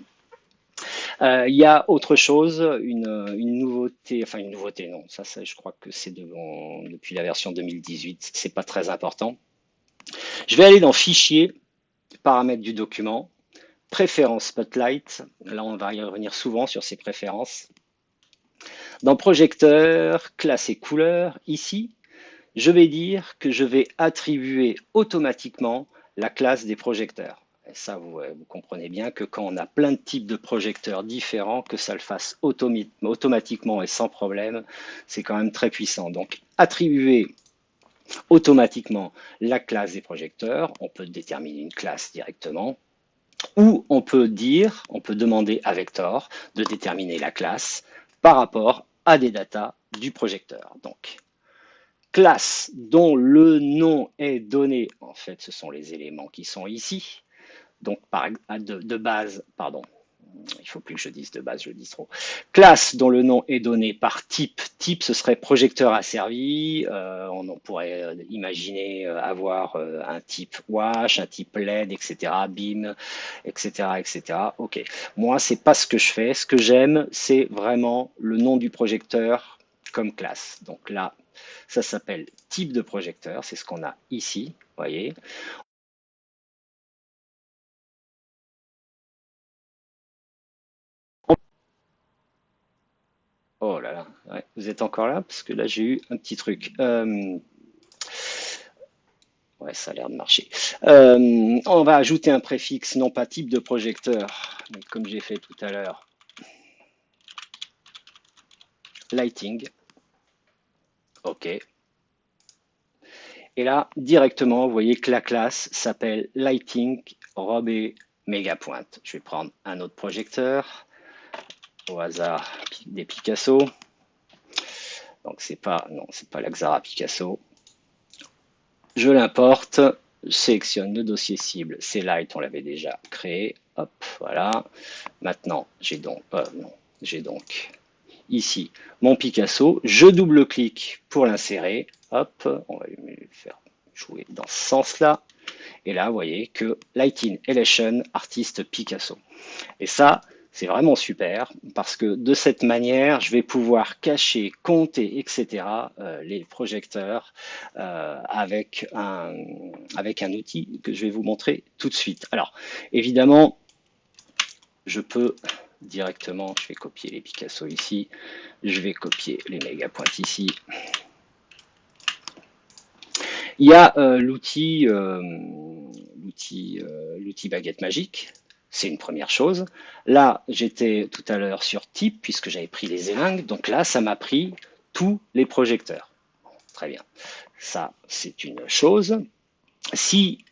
Il y a autre chose, une nouveauté, enfin une nouveauté, non, ça je crois que c'est depuis la version 2018, c'est pas très important. Je vais aller dans Fichier, paramètres du document, préférences Spotlight. Là, on va y revenir souvent sur ces préférences. Dans Projecteur, classe et couleur, ici, je vais dire que je vais attribuer automatiquement la classe des projecteurs. Et ça, vous comprenez bien que quand on a plein de types de projecteurs différents, que ça le fasse automatiquement et sans problème, c'est quand même très puissant. Donc, attribuer automatiquement la classe des projecteurs, on peut déterminer une classe directement, ou on peut demander à Vector de déterminer la classe par rapport à des datas du projecteur. Donc, classe dont le nom est donné, en fait, ce sont les éléments qui sont ici. Donc, de base, pardon, il ne faut plus que je dise de base, je le dis trop. Classe dont le nom est donné par type. Type, ce serait projecteur asservi. On en pourrait imaginer avoir un type wash, un type LED, etc., beam, etc., etc. Ok. Moi, c'est pas ce que je fais. Ce que j'aime, c'est vraiment le nom du projecteur comme classe. Donc là, ça s'appelle type de projecteur. C'est ce qu'on a ici. Voyez. Oh là là, ouais, vous êtes encore là? Parce que là, j'ai eu un petit truc. Ouais, ça a l'air de marcher. On va ajouter un préfixe, non pas type de projecteur, mais comme j'ai fait tout à l'heure, lighting. OK. Et là, directement, vous voyez que la classe s'appelle lighting robe et méga pointe. Je vais prendre un autre projecteur, au hasard des Picasso. Donc c'est pas l'Axara Picasso. Je l'importe, je sélectionne le dossier cible, c'est Light, on l'avait déjà créé. Hop, voilà. Maintenant, j'ai donc ici mon Picasso. Je double-clique pour l'insérer. Hop, on va le faire jouer dans ce sens-là. Et là, vous voyez que Lighting Elation, artiste Picasso. Et ça, c'est vraiment super parce que de cette manière, je vais pouvoir cacher, compter, etc. Les projecteurs avec un outil que je vais vous montrer tout de suite. Alors, évidemment, je peux directement, je vais copier les Picasso ici, je vais copier les méga pointes ici. Il y a l'outil baguette magique, c'est une première chose. Là, j'étais tout à l'heure sur type, puisque j'avais pris les élingues. Donc là, ça m'a pris tous les projecteurs. Très bien. Ça, c'est une chose. Si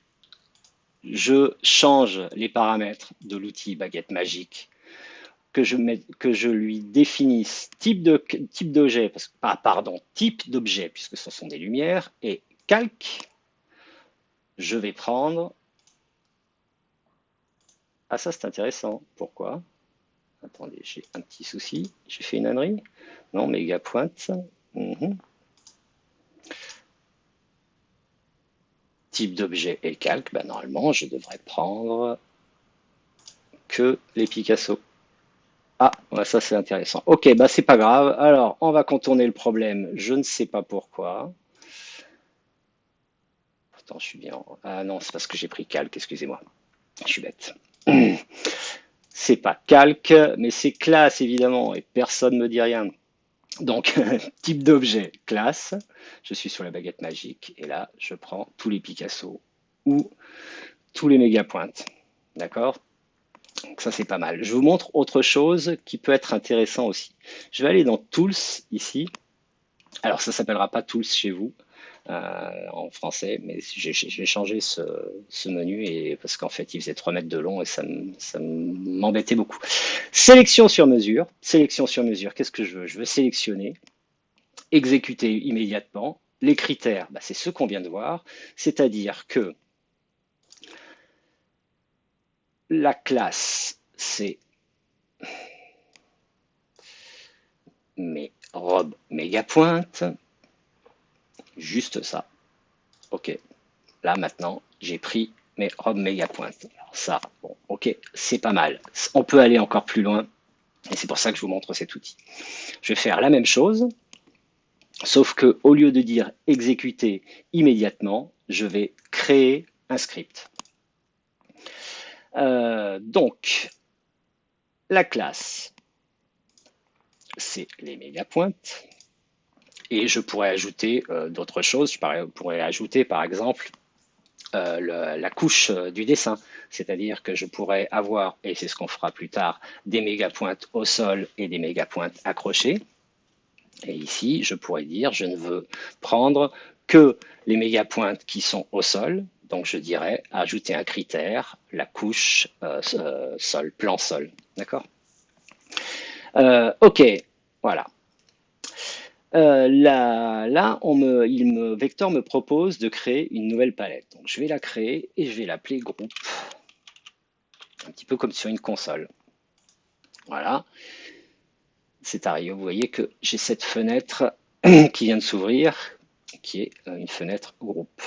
je change les paramètres de l'outil baguette magique, que je lui définisse type d'objet, type d'objet, puisque ce sont des lumières, et calque, je vais prendre. Ah, ça, c'est intéressant. Pourquoi? Attendez, j'ai un petit souci. J'ai fait une ânerie? Non, méga pointe. Mhm. Type d'objet et calque. Bah, normalement, je devrais prendre que les Picasso. Ah, ouais, ça c'est intéressant. Ok, bah c'est pas grave. Alors, on va contourner le problème. Je ne sais pas pourquoi. Attends, je suis bien. Ah non, c'est parce que j'ai pris calque, excusez-moi. Je suis bête. C'est pas calque, mais c'est classe évidemment, et personne ne me dit rien. Donc, type d'objet, classe. Je suis sur la baguette magique, et là, je prends tous les Picasso ou tous les méga pointes. D'accord? Donc ça, c'est pas mal. Je vous montre autre chose qui peut être intéressant aussi. Je vais aller dans Tools ici. Alors, ça s'appellera pas Tools chez vous en français, mais j'ai changé ce menu et, parce qu'en fait, il faisait 3 mètres de long et ça m'embêtait beaucoup. Sélection sur mesure. Sélection sur mesure. Qu'est-ce que je veux? Je veux sélectionner, exécuter immédiatement. Les critères, bah, c'est ceux qu'on vient de voir, c'est-à-dire que la classe, c'est mes robes méga pointes, juste ça. Ok, là maintenant, j'ai pris mes robes méga pointes. Alors ça, bon, ok, c'est pas mal. On peut aller encore plus loin et c'est pour ça que je vous montre cet outil. Je vais faire la même chose, sauf que au lieu de dire exécuter immédiatement, je vais créer un script. Donc, la classe, c'est les méga pointes. Et je pourrais ajouter d'autres choses. Je pourrais ajouter par exemple la couche du dessin. C'est-à-dire que je pourrais avoir, et c'est ce qu'on fera plus tard, des méga pointes au sol et des méga pointes accrochées. Et ici, je pourrais dire, je ne veux prendre que les méga pointes qui sont au sol. Donc je dirais ajouter un critère, la couche sol, plan sol. D'accord? Ok, voilà. Là, Vector me propose de créer une nouvelle palette. Donc, je vais la créer et je vais l'appeler groupe. Un petit peu comme sur une console. Voilà. C'est arrivé. Vous voyez que j'ai cette fenêtre qui vient de s'ouvrir, qui est une fenêtre groupe.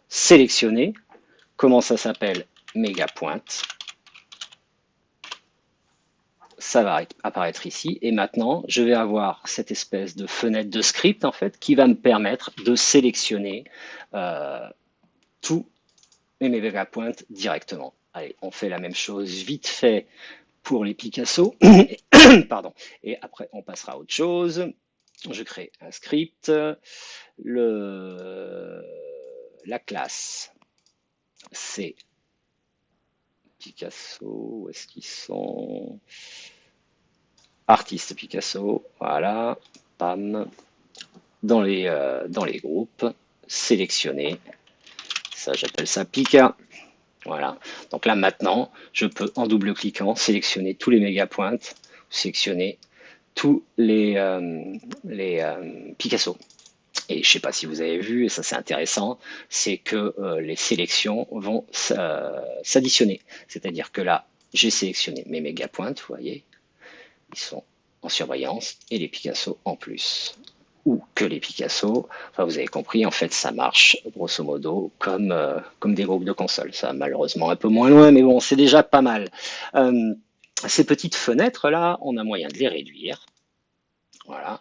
Sélectionner. Comment ça s'appelle? Méga pointe. Ça va apparaître ici. Et maintenant, je vais avoir cette espèce de fenêtre de script, en fait, qui va me permettre de sélectionner tous mes méga pointes directement. Allez, on fait la même chose vite fait pour les Picasso. Pardon. Et après, on passera à autre chose. Je crée un script. La classe, c'est Picasso. Où est-ce qu'ils sont? Artiste Picasso, voilà, pam, dans les groupes, sélectionner, ça j'appelle ça Pika, voilà. Donc là maintenant, je peux en double-cliquant sélectionner tous les méga pointes, sélectionner tous les Picasso. Et je ne sais pas si vous avez vu, et ça c'est intéressant, c'est que les sélections vont s'additionner. C'est-à-dire que là, j'ai sélectionné mes méga pointes, vous voyez, ils sont en surbrillance et les Picasso en plus. Ou que les Picasso, enfin vous avez compris, en fait ça marche grosso modo comme des groupes de consoles. Ça malheureusement un peu moins loin, mais bon, c'est déjà pas mal. Euh, Ces petites fenêtres-là, on a moyen de les réduire. Voilà.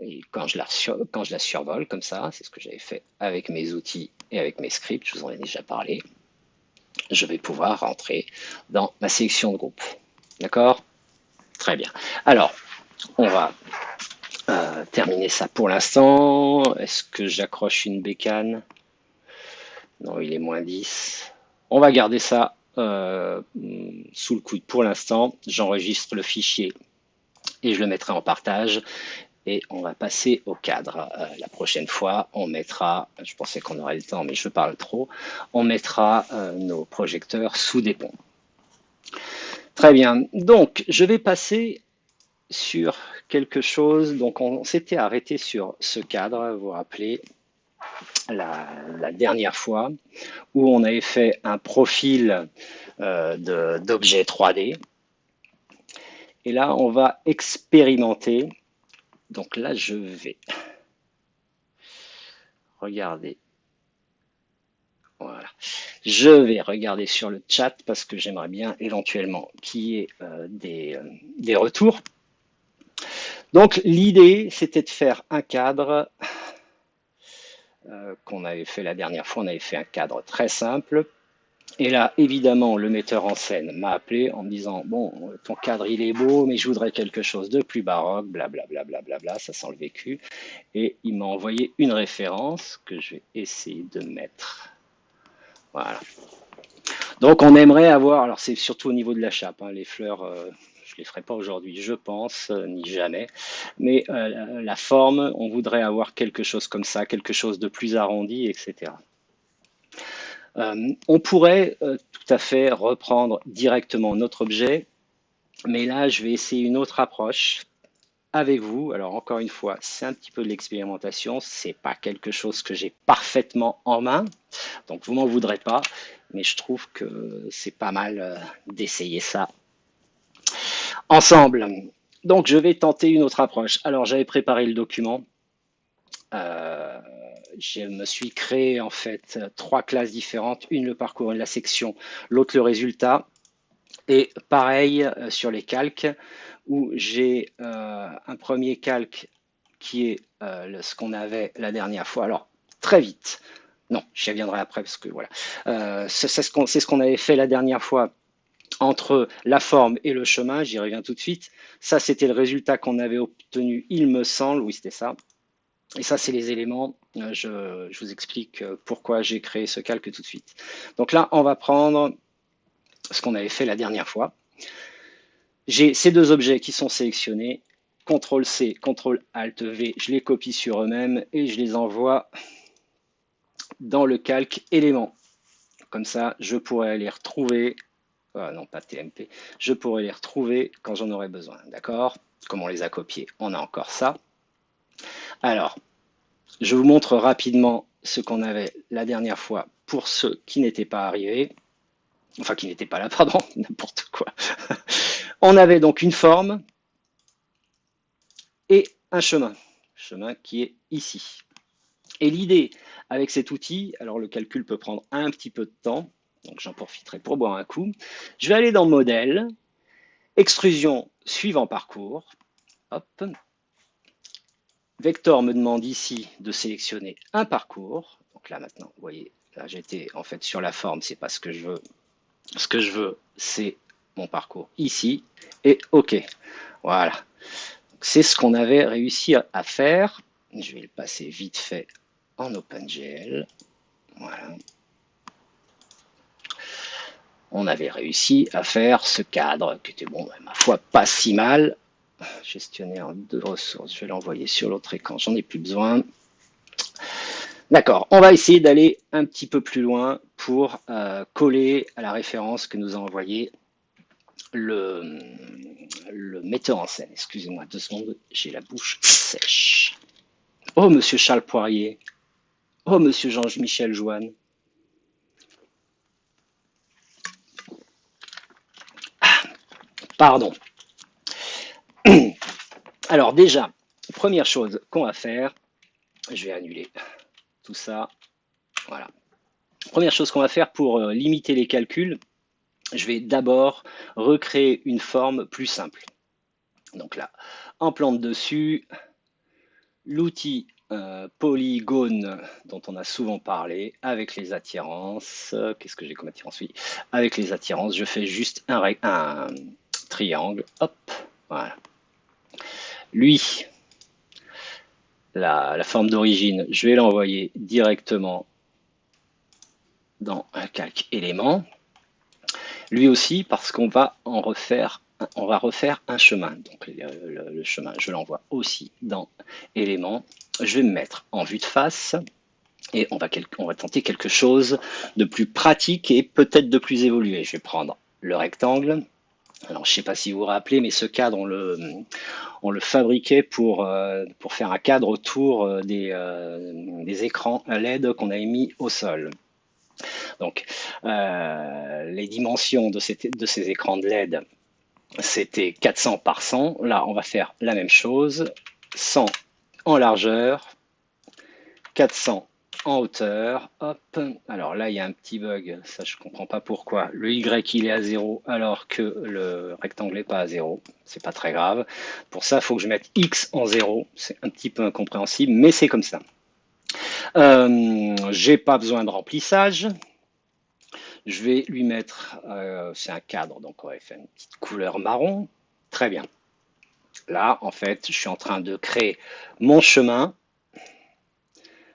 Et quand je la survole comme ça, c'est ce que j'avais fait avec mes outils et avec mes scripts, je vous en ai déjà parlé, je vais pouvoir rentrer dans ma sélection de groupe. D'accord? Très bien. Alors, on va terminer ça pour l'instant. Est-ce que j'accroche une bécane? Non, il est moins 10. On va garder ça sous le coude pour l'instant. J'enregistre le fichier et je le mettrai en partage. Et on va passer au cadre. La prochaine fois, on mettra, je pensais qu'on aurait le temps, mais je parle trop, on mettra nos projecteurs sous des ponts. Très bien. Donc, je vais passer sur quelque chose. Donc, on s'était arrêté sur ce cadre, vous vous rappelez, la dernière fois, où on avait fait un profil d'objet 3D. Et là, on va expérimenter. Donc là, je vais regarder. Voilà. Je vais regarder sur le chat parce que j'aimerais bien éventuellement qu'il y ait des retours. Donc l'idée, c'était de faire un cadre qu'on avait fait la dernière fois. On avait fait un cadre très simple. Et là, évidemment, le metteur en scène m'a appelé en me disant, bon, ton cadre, il est beau, mais je voudrais quelque chose de plus baroque, blablabla, blablabla, ça sent le vécu. Et il m'a envoyé une référence que je vais essayer de mettre. Voilà. Donc on aimerait avoir, alors c'est surtout au niveau de la chape, hein, les fleurs, je les ferai pas aujourd'hui, je pense, ni jamais, mais la forme, on voudrait avoir quelque chose comme ça, quelque chose de plus arrondi, etc. On pourrait tout à fait reprendre directement notre objet, mais là je vais essayer une autre approche avec vous. Alors encore une fois, c'est un petit peu de l'expérimentation, c'est pas quelque chose que j'ai parfaitement en main, donc vous m'en voudrez pas, mais je trouve que c'est pas mal d'essayer ça ensemble. Donc je vais tenter une autre approche. Alors j'avais préparé le document. Euh, je me suis créé en fait trois classes différentes, une le parcours et la section, l'autre le résultat. Et pareil sur les calques, où j'ai un premier calque qui est ce qu'on avait la dernière fois. Alors, très vite. Non, j'y reviendrai après parce que voilà. C'est ce qu'on avait fait la dernière fois entre la forme et le chemin. J'y reviens tout de suite. Ça, c'était le résultat qu'on avait obtenu, il me semble. Oui, c'était ça. Et ça, c'est les éléments. Je vous explique pourquoi j'ai créé ce calque tout de suite. Donc là, on va prendre ce qu'on avait fait la dernière fois. J'ai ces deux objets qui sont sélectionnés. CTRL-C, CTRL-ALT-V, je les copie sur eux-mêmes et je les envoie dans le calque éléments. Comme ça, je pourrais les retrouver. Non, pas TMP. Je pourrais les retrouver quand j'en aurai besoin. D'accord? Comme on les a copiés, on a encore ça. Alors, je vous montre rapidement ce qu'on avait la dernière fois pour ceux qui n'étaient pas arrivés. Enfin, qui n'étaient pas là, pardon, n'importe quoi. On avait donc une forme et un chemin qui est ici. Et l'idée avec cet outil, alors le calcul peut prendre un petit peu de temps, donc j'en profiterai pour boire un coup. Je vais aller dans modèle, extrusion suivant parcours. Hop. Vector me demande ici de sélectionner un parcours. Donc là maintenant, vous voyez, là j'étais en fait sur la forme, c'est pas ce que je veux. Ce que je veux, c'est mon parcours ici et OK. Voilà. C'est ce qu'on avait réussi à faire. Je vais le passer vite fait en OpenGL. Voilà. On avait réussi à faire ce cadre qui était, bon, ma foi, pas si mal. Gestionnaire de ressources, je vais l'envoyer sur l'autre écran, j'en ai plus besoin. D'accord, on va essayer d'aller un petit peu plus loin pour coller à la référence que nous a envoyé le metteur en scène. Excusez-moi 2 secondes, j'ai la bouche sèche. Oh, monsieur Charles Poirier. Oh, monsieur Jean-Michel Joanne. Pardon. Alors déjà, première chose qu'on va faire, je vais annuler tout ça. Voilà. Première chose qu'on va faire pour limiter les calculs, je vais d'abord recréer une forme plus simple. Donc là, en plante dessus, l'outil polygone dont on a souvent parlé avec les attirances. Qu'est-ce que j'ai comme attirance? Oui, avec les attirances, je fais juste un triangle. Hop, voilà. Lui, la forme d'origine, je vais l'envoyer directement dans un calque élément. Lui aussi, parce qu'on va refaire un chemin. Donc le chemin, je l'envoie aussi dans éléments. Je vais me mettre en vue de face et on va tenter quelque chose de plus pratique et peut-être de plus évolué. Je vais prendre le rectangle. Alors, je ne sais pas si vous vous rappelez, mais ce cadre, on le fabriquait pour faire un cadre autour des écrans LED qu'on avait mis au sol. Donc, les dimensions de ces écrans de LED, c'était 400 par 100. Là, on va faire la même chose. 100 en largeur, 400 en hauteur. Hop. Alors là, il y a un petit bug. Ça, je comprends pas pourquoi. Le Y, il est à 0 alors que le rectangle n'est pas à 0. C'est pas très grave. Pour ça, il faut que je mette X en 0. C'est un petit peu incompréhensible, mais c'est comme ça. J'ai pas besoin de remplissage. Je vais lui mettre, c'est un cadre, donc on va faire une petite couleur marron. Très bien. Là, en fait, je suis en train de créer mon chemin.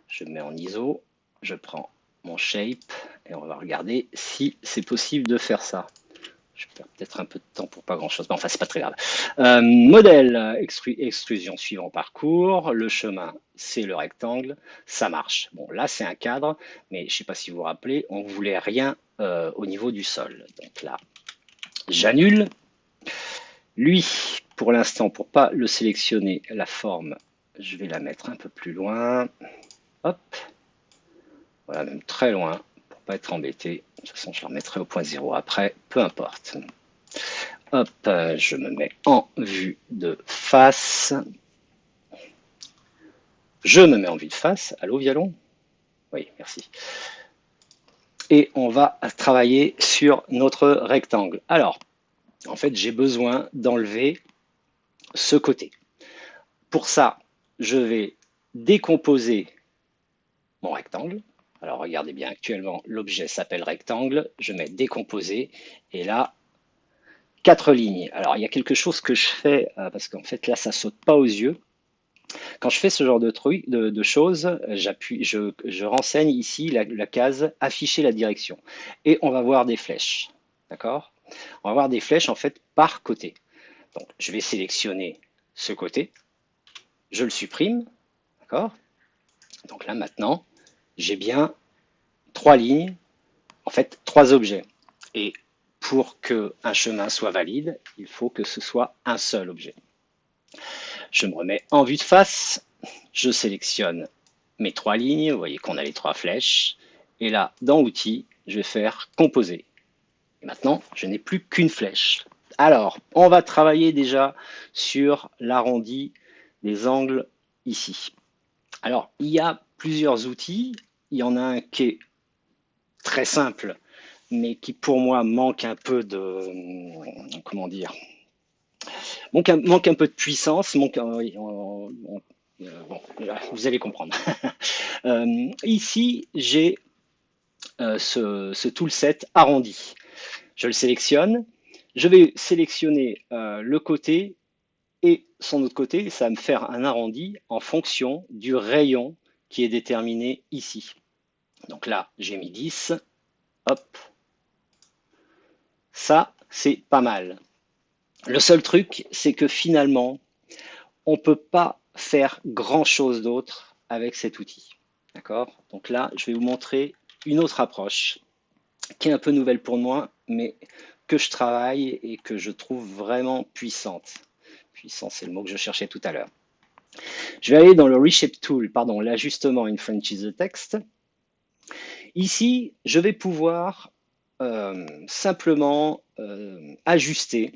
Je mets en ISO, je prends mon shape et on va regarder si c'est possible de faire ça. Je perds peut-être un peu de temps pour pas grand-chose, mais enfin, c'est pas très grave. Modèle, extrusion suivant parcours. Le chemin, c'est le rectangle. Ça marche. Bon, là, c'est un cadre, mais je sais pas si vous vous rappelez, on voulait rien au niveau du sol. Donc là, j'annule. Lui, pour l'instant, pour pas le sélectionner, la forme, je vais la mettre un peu plus loin. Hop. Voilà, même très loin, pour pas être embêté. De toute façon, je la remettrai au point 0 après, peu importe. Hop, je me mets en vue de face. Je me mets en vue de face. Allô, Vialon? Oui, merci. Et on va travailler sur notre rectangle. Alors, en fait, j'ai besoin d'enlever ce côté. Pour ça, je vais décomposer mon rectangle. Alors, regardez bien, actuellement, l'objet s'appelle rectangle. Je mets décomposer. Et là, 4 lignes. Alors, il y a quelque chose que je fais, parce qu'en fait, là, ça saute pas aux yeux. Quand je fais ce genre de truc, de choses, j'appuie, je renseigne ici la case afficher la direction. Et on va voir des flèches. D'accord? On va voir des flèches, en fait, par côté. Donc, je vais sélectionner ce côté. Je le supprime. D'accord? Donc là, maintenant, j'ai bien 3 lignes, en fait, 3 objets. Et pour qu'un chemin soit valide, il faut que ce soit un seul objet. Je me remets en vue de face, je sélectionne mes 3 lignes, vous voyez qu'on a les 3 flèches, et là, dans Outils, je vais faire Composer. Et maintenant, je n'ai plus qu'une flèche. Alors, on va travailler déjà sur l'arrondi des angles ici. Alors, il y a plusieurs outils, il y en a un qui est très simple, mais qui pour moi manque un peu de, comment dire, manque un peu de puissance, oui, bon, vous allez comprendre. Ici, j'ai ce toolset arrondi. Je le sélectionne. Je vais sélectionner le côté et son autre côté. Ça va me faire un arrondi en fonction du rayon qui est déterminé ici. Donc là, j'ai mis 10. Hop. Ça, c'est pas mal. Le seul truc, c'est que finalement, on ne peut pas faire grand-chose d'autre avec cet outil. D'accord? Donc là, je vais vous montrer une autre approche qui est un peu nouvelle pour moi, mais que je travaille et que je trouve vraiment puissante. Puissant, c'est le mot que je cherchais tout à l'heure. Je vais aller dans le Reshape Tool, pardon, l'ajustement in French the Text. Ici, je vais pouvoir simplement ajuster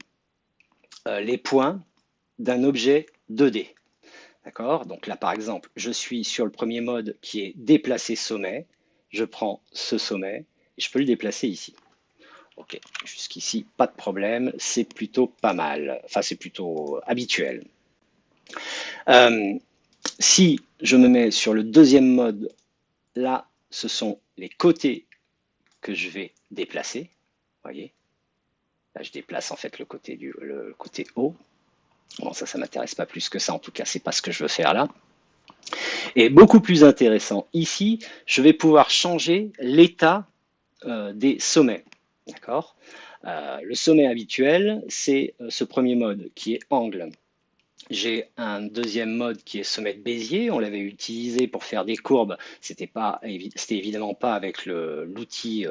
les points d'un objet 2D. D'accord? Donc là, par exemple, je suis sur le premier mode qui est déplacer sommet. Je prends ce sommet et je peux le déplacer ici. Ok, jusqu'ici, pas de problème. C'est plutôt pas mal. Enfin, c'est plutôt habituel. Si je me mets sur le deuxième mode, là, ce sont les côtés que je vais déplacer. Voyez? Là, je déplace en fait le côté haut. Bon, ça m'intéresse pas plus que ça. En tout cas, c'est pas ce que je veux faire là. Et beaucoup plus intéressant, ici, je vais pouvoir changer l'état des sommets. D'accord? Le sommet habituel, c'est ce premier mode qui est angle. J'ai un deuxième mode qui est sommet de Bézier. On l'avait utilisé pour faire des courbes. C'était évidemment pas avec l'outil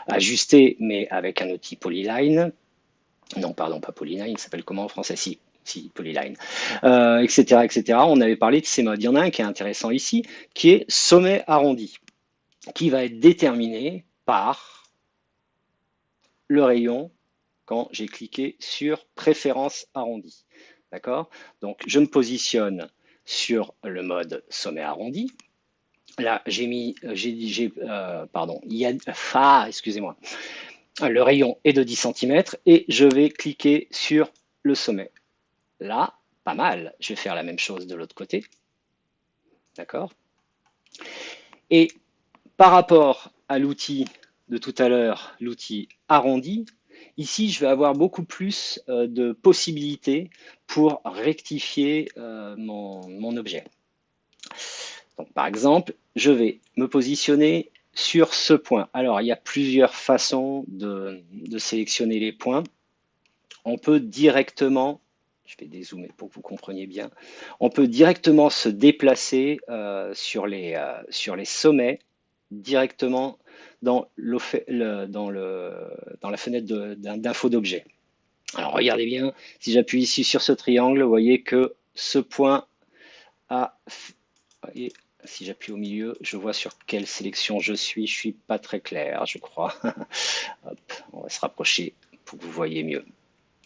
ajusté, mais avec un outil Polyline. Non, pardon, pas Polyline. Il s'appelle comment en français? Si, Polyline, etc., etc. On avait parlé de ces modes. Il y en a un qui est intéressant ici, qui est sommet arrondi, qui va être déterminé par le rayon quand j'ai cliqué sur préférence arrondi. D'accord? Donc, je me positionne sur le mode sommet arrondi. Là, j'ai mis, pardon, excusez-moi, le rayon est de 10 centimètres et je vais cliquer sur le sommet. Là, pas mal. Je vais faire la même chose de l'autre côté, d'accord? Et par rapport à l'outil de tout à l'heure, l'outil arrondi, ici, je vais avoir beaucoup plus de possibilités pour rectifier mon objet. Donc, par exemple, je vais me positionner sur ce point. Alors, il y a plusieurs façons de sélectionner les points. On peut directement, je vais dézoomer pour que vous compreniez bien, on peut directement se déplacer sur les sommets, directement dans, dans la fenêtre d'info d'objet. Alors regardez bien, si j'appuie ici sur ce triangle, vous voyez que ce point a, et si j'appuie au milieu, je vois sur quelle sélection je suis pas très clair, je crois. Hop, on va se rapprocher pour que vous voyez mieux.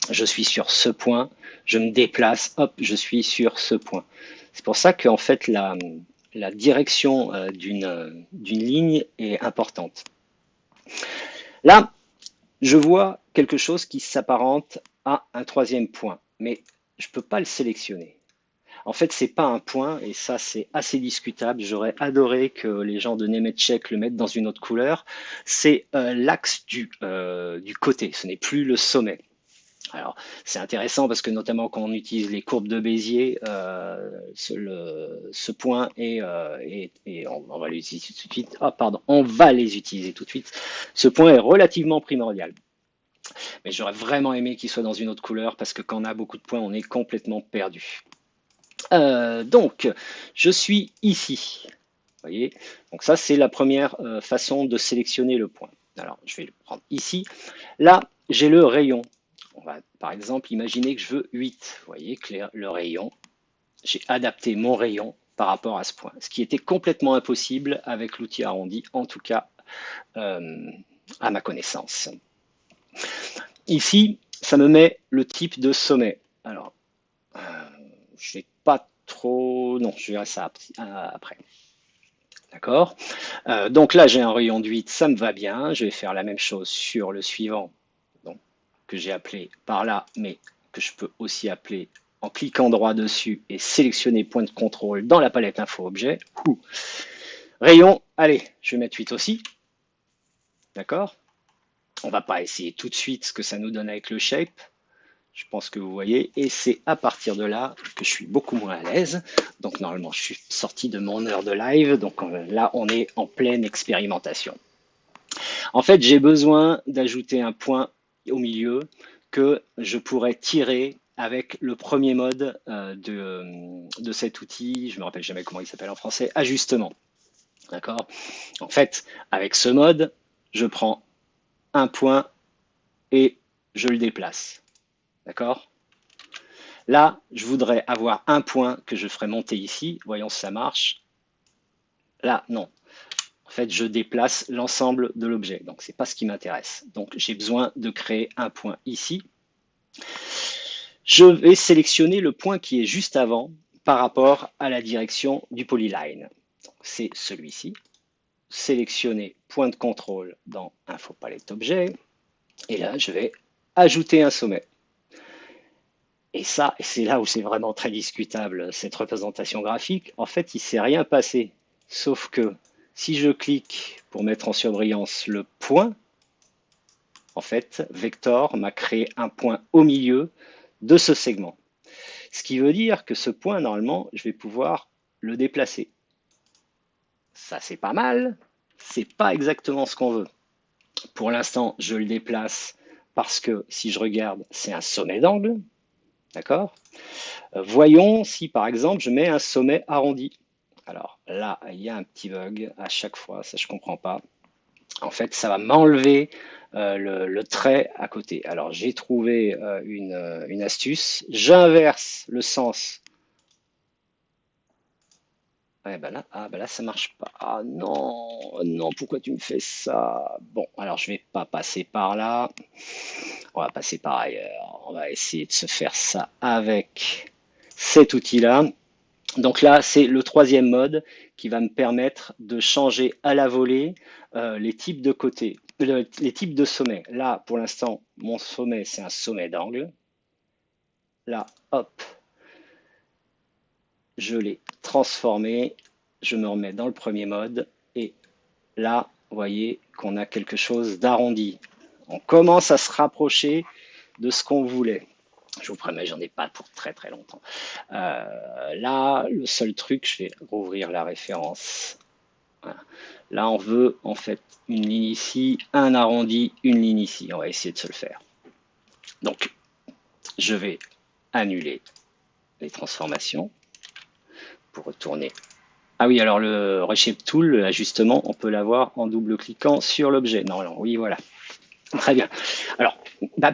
Je suis sur ce point, je me déplace, hop, je suis sur ce point. C'est pour ça qu'en fait, la direction d'une ligne est importante. Là, je vois quelque chose qui s'apparente à un troisième point, mais je ne peux pas le sélectionner. En fait, c'est pas un point, et ça, c'est assez discutable. J'aurais adoré que les gens de Nemetschek le mettent dans une autre couleur. C'est l'axe du côté, ce n'est plus le sommet. Alors, c'est intéressant parce que notamment quand on utilise les courbes de Bézier, ce point on va les utiliser tout de suite. Ah, pardon, on va les utiliser tout de suite. Ce point est relativement primordial. Mais j'aurais vraiment aimé qu'il soit dans une autre couleur parce que quand on a beaucoup de points, on est complètement perdu. Donc, je suis ici. Vous voyez? Donc ça, c'est la première façon de sélectionner le point. Alors, je vais le prendre ici. Là, j'ai le rayon. On va par exemple imaginer que je veux 8. Vous voyez que le rayon, j'ai adapté mon rayon par rapport à ce point, ce qui était complètement impossible avec l'outil arrondi, en tout cas à ma connaissance. Ici, ça me met le type de sommet. Alors, je vais pas trop... Non, je verrai ça après. D'accord. Donc là, j'ai un rayon de 8, ça me va bien. Je vais faire la même chose sur le suivant, donc, que j'ai appelé par là, mais que je peux aussi appeler en cliquant droit dessus et sélectionner point de contrôle dans la palette info objet. Rayon, allez, je vais mettre 8 aussi. D'accord. On va pas essayer tout de suite ce que ça nous donne avec le shape. Je pense que vous voyez, et c'est à partir de là que je suis beaucoup moins à l'aise. Donc normalement, je suis sorti de mon heure de live, donc là, on est en pleine expérimentation. En fait, j'ai besoin d'ajouter un point au milieu que je pourrais tirer avec le premier mode de cet outil, je ne me rappelle jamais comment il s'appelle en français, ajustement. D'accord. En fait, avec ce mode, je prends un point et je le déplace. D'accord. Là, je voudrais avoir un point que je ferai monter ici. Voyons si ça marche. Là, non. En fait, je déplace l'ensemble de l'objet. Donc, ce n'est pas ce qui m'intéresse. Donc, j'ai besoin de créer un point ici. Je vais sélectionner le point qui est juste avant par rapport à la direction du polyline. C'est celui-ci. Sélectionner point de contrôle dans Info Palette Objet. Et là, je vais ajouter un sommet. Et ça, c'est là où c'est vraiment très discutable, cette représentation graphique. En fait, il ne s'est rien passé. Sauf que si je clique pour mettre en surbrillance le point, en fait, Vector m'a créé un point au milieu de ce segment. Ce qui veut dire que ce point, normalement, je vais pouvoir le déplacer. Ça, c'est pas mal. C'est pas exactement ce qu'on veut. Pour l'instant, je le déplace parce que si je regarde, c'est un sommet d'angle. D'accord. Voyons si par exemple je mets un sommet arrondi. Alors là, il y a un petit bug à chaque fois, ça je ne comprends pas. En fait, ça va m'enlever le trait à côté. Alors j'ai trouvé une astuce. J'inverse le sens. Ouais, ben là, ben là, ça marche pas. Ah non, non, pourquoi tu me fais ça? Bon, alors je vais pas passer par là. On va passer par ailleurs. On va essayer de se faire ça avec cet outil-là. Donc là, c'est le troisième mode qui va me permettre de changer à la volée les types de côtés, les types de sommets. Là, pour l'instant, mon sommet, c'est un sommet d'angle. Là, hop, je l'ai transformé. Je me remets dans le premier mode. Et là, vous voyez qu'on a quelque chose d'arrondi. On commence à se rapprocher de ce qu'on voulait. Je vous promets, j'en ai pas pour très très longtemps. Là, le seul truc, je vais rouvrir la référence. Voilà. Là, on veut en fait une ligne ici, un arrondi, une ligne ici. On va essayer de se le faire. Donc, je vais annuler les transformations pour retourner. Ah oui, alors le Reshape Tool, l'ajustement, on peut l'avoir en double-cliquant sur l'objet. Non, non, oui, voilà. Très bien. Alors,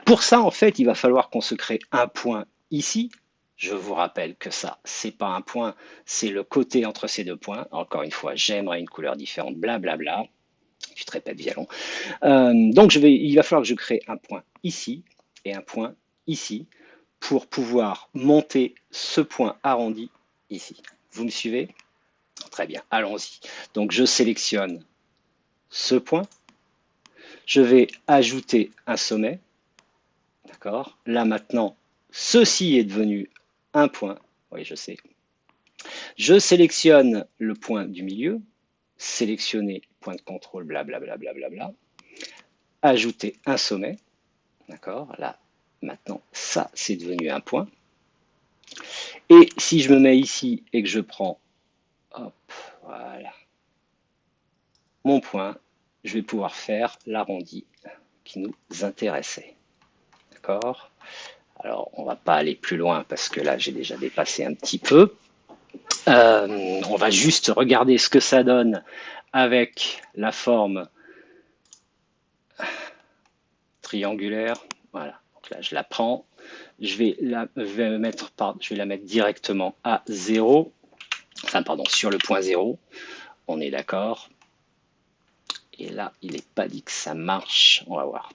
pour ça, en fait, il va falloir qu'on se crée un point ici. Je vous rappelle que ça, c'est pas un point, c'est le côté entre ces deux points. Encore une fois, j'aimerais une couleur différente, blablabla. Tu te répètes, Vialon. Donc, il va falloir que je crée un point ici et un point ici pour pouvoir monter ce point arrondi ici. Vous me suivez? Très bien, allons-y. Donc, je sélectionne ce point. Je vais ajouter un sommet. D'accord? Là maintenant, ceci est devenu un point. Oui, je sais. Je sélectionne le point du milieu. Sélectionner point de contrôle, blablabla. Bla, bla, bla, bla. Ajouter un sommet. D'accord? Là, maintenant, ça, c'est devenu un point. Et si je me mets ici et que je prends, hop, voilà, mon point, je vais pouvoir faire l'arrondi qui nous intéressait. D'accord? Alors, on ne va pas aller plus loin parce que là, j'ai déjà dépassé un petit peu. On va juste regarder ce que ça donne avec la forme triangulaire. Voilà. Donc là, je la prends. Je vais la mettre directement à 0. Enfin, pardon, sur le point 0. On est d'accord. Et là, il n'est pas dit que ça marche. On va voir.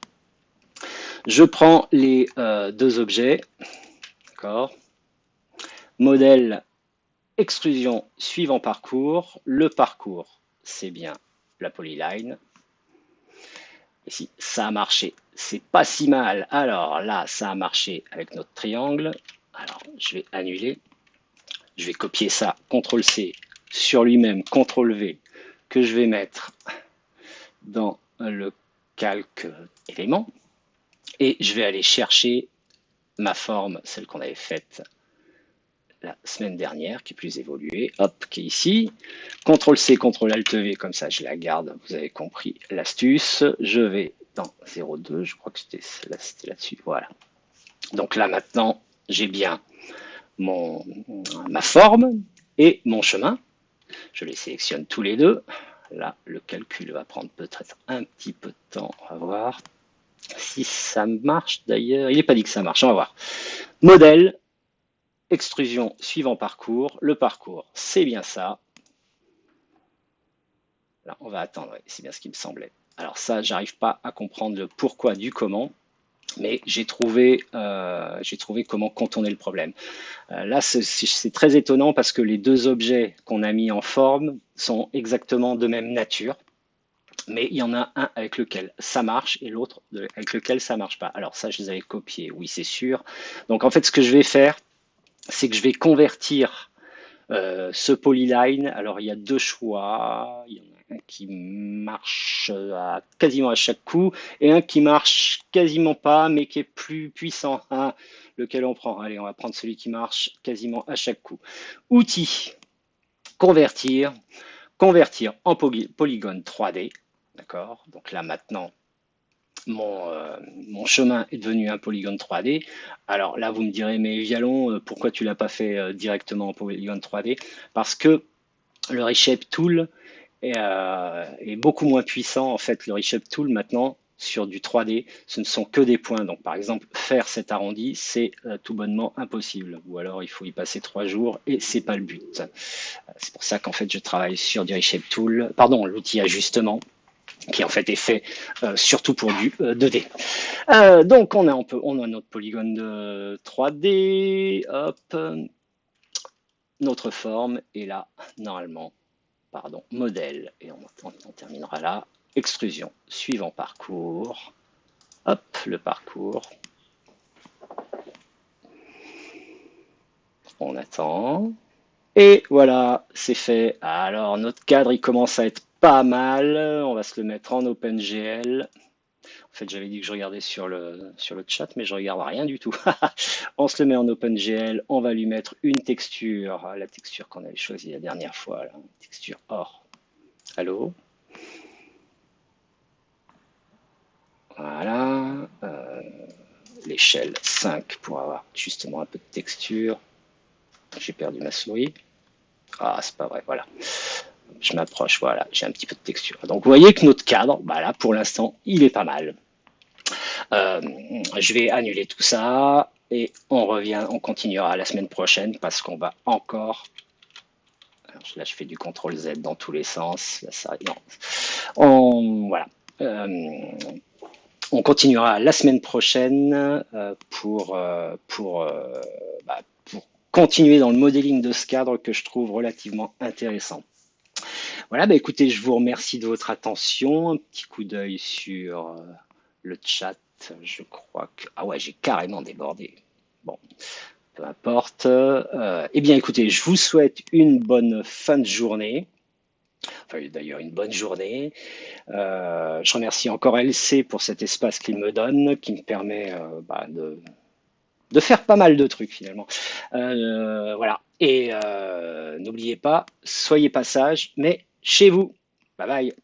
Je prends les deux objets. D'accord. Modèle extrusion suivant parcours. Le parcours, c'est bien la polyline. Ici, ça a marché. C'est pas si mal. Alors là, ça a marché avec notre triangle. Alors, je vais annuler. Je vais copier ça, CTRL-C, sur lui-même, CTRL-V, que je vais mettre dans le calque élément. Et je vais aller chercher ma forme, celle qu'on avait faite la semaine dernière, qui est plus évoluée, hop, qui est ici. CTRL-C, CTRL-ALT-V, comme ça je la garde, vous avez compris l'astuce. Je vais dans 0,2, je crois que c'était là-dessus, voilà. Donc là maintenant, j'ai bien ma forme et mon chemin. Je les sélectionne tous les deux. Là, le calcul va prendre peut-être un petit peu de temps, on va voir si ça marche d'ailleurs. Il n'est pas dit que ça marche, on va voir. Modèle, extrusion suivant parcours. Le parcours, c'est bien ça. Là, on va attendre, ouais, c'est bien ce qui me semblait. Alors ça, j'arrive pas à comprendre le pourquoi du comment, mais j'ai trouvé comment contourner le problème. Là, c'est très étonnant parce que les deux objets qu'on a mis en forme sont exactement de même nature. Mais il y en a un avec lequel ça marche et l'autre avec lequel ça marche pas. Alors ça, je les avais copiés, oui, c'est sûr. Donc en fait, ce que je vais faire, c'est que je vais convertir ce polyline. Alors il y a deux choix. Il y en a un qui marche quasiment à chaque coup et un qui marche quasiment pas, mais qui est plus puissant. Hein, lequel on prend? Allez, on va prendre celui qui marche quasiment à chaque coup. Outils, convertir, convertir en polygone 3D. D'accord? Donc là maintenant, mon chemin est devenu un polygone 3D. Alors là, vous me direz, mais Vialon, pourquoi tu l'as pas fait directement en polygone 3D? Parce que le Reshape Tool est beaucoup moins puissant. En fait, le Reshape Tool maintenant, sur du 3D, ce ne sont que des points. Donc par exemple, faire cet arrondi, c'est tout bonnement impossible. Ou alors il faut y passer 3 jours et c'est pas le but. C'est pour ça qu'en fait, je travaille sur du Reshape Tool, pardon, l'outil ajustement, qui en fait est fait surtout pour du 2D. Donc on a notre polygone de 3D, hop, notre forme, et là, normalement, pardon, modèle, et on terminera là, extrusion, suivant parcours, hop, le parcours, on attend, et voilà, c'est fait. Alors, notre cadre, il commence à être pas mal, on va se le mettre en OpenGL. En fait, j'avais dit que je regardais sur le chat, mais je regarde rien du tout. On se le met en OpenGL, on va lui mettre une texture, la texture qu'on avait choisie la dernière fois, là, texture or. Allô? Voilà. L'échelle 5 pour avoir justement un peu de texture. J'ai perdu ma souris. Ah, c'est pas vrai, voilà. Je m'approche, voilà, j'ai un petit peu de texture. Donc vous voyez que notre cadre, bah là, pour l'instant, il est pas mal. Euh, je vais annuler tout ça et on revient, on continuera la semaine prochaine parce qu'on va encore. Alors là, je fais du CTRL Z dans tous les sens. Là, ça, non. Voilà. Euh, on continuera la semaine prochaine pour continuer dans le modeling de ce cadre que je trouve relativement intéressant. Voilà, bah écoutez, je vous remercie de votre attention. Un petit coup d'œil sur le chat. Je crois que... Ah ouais, j'ai carrément débordé. Bon, peu importe. Eh bien, écoutez, je vous souhaite une bonne fin de journée. Enfin, d'ailleurs, une bonne journée. Je remercie encore LC pour cet espace qu'il me donne, qui me permet de faire pas mal de trucs finalement. Voilà. Et n'oubliez pas, soyez pas sages, mais chez vous. Bye bye.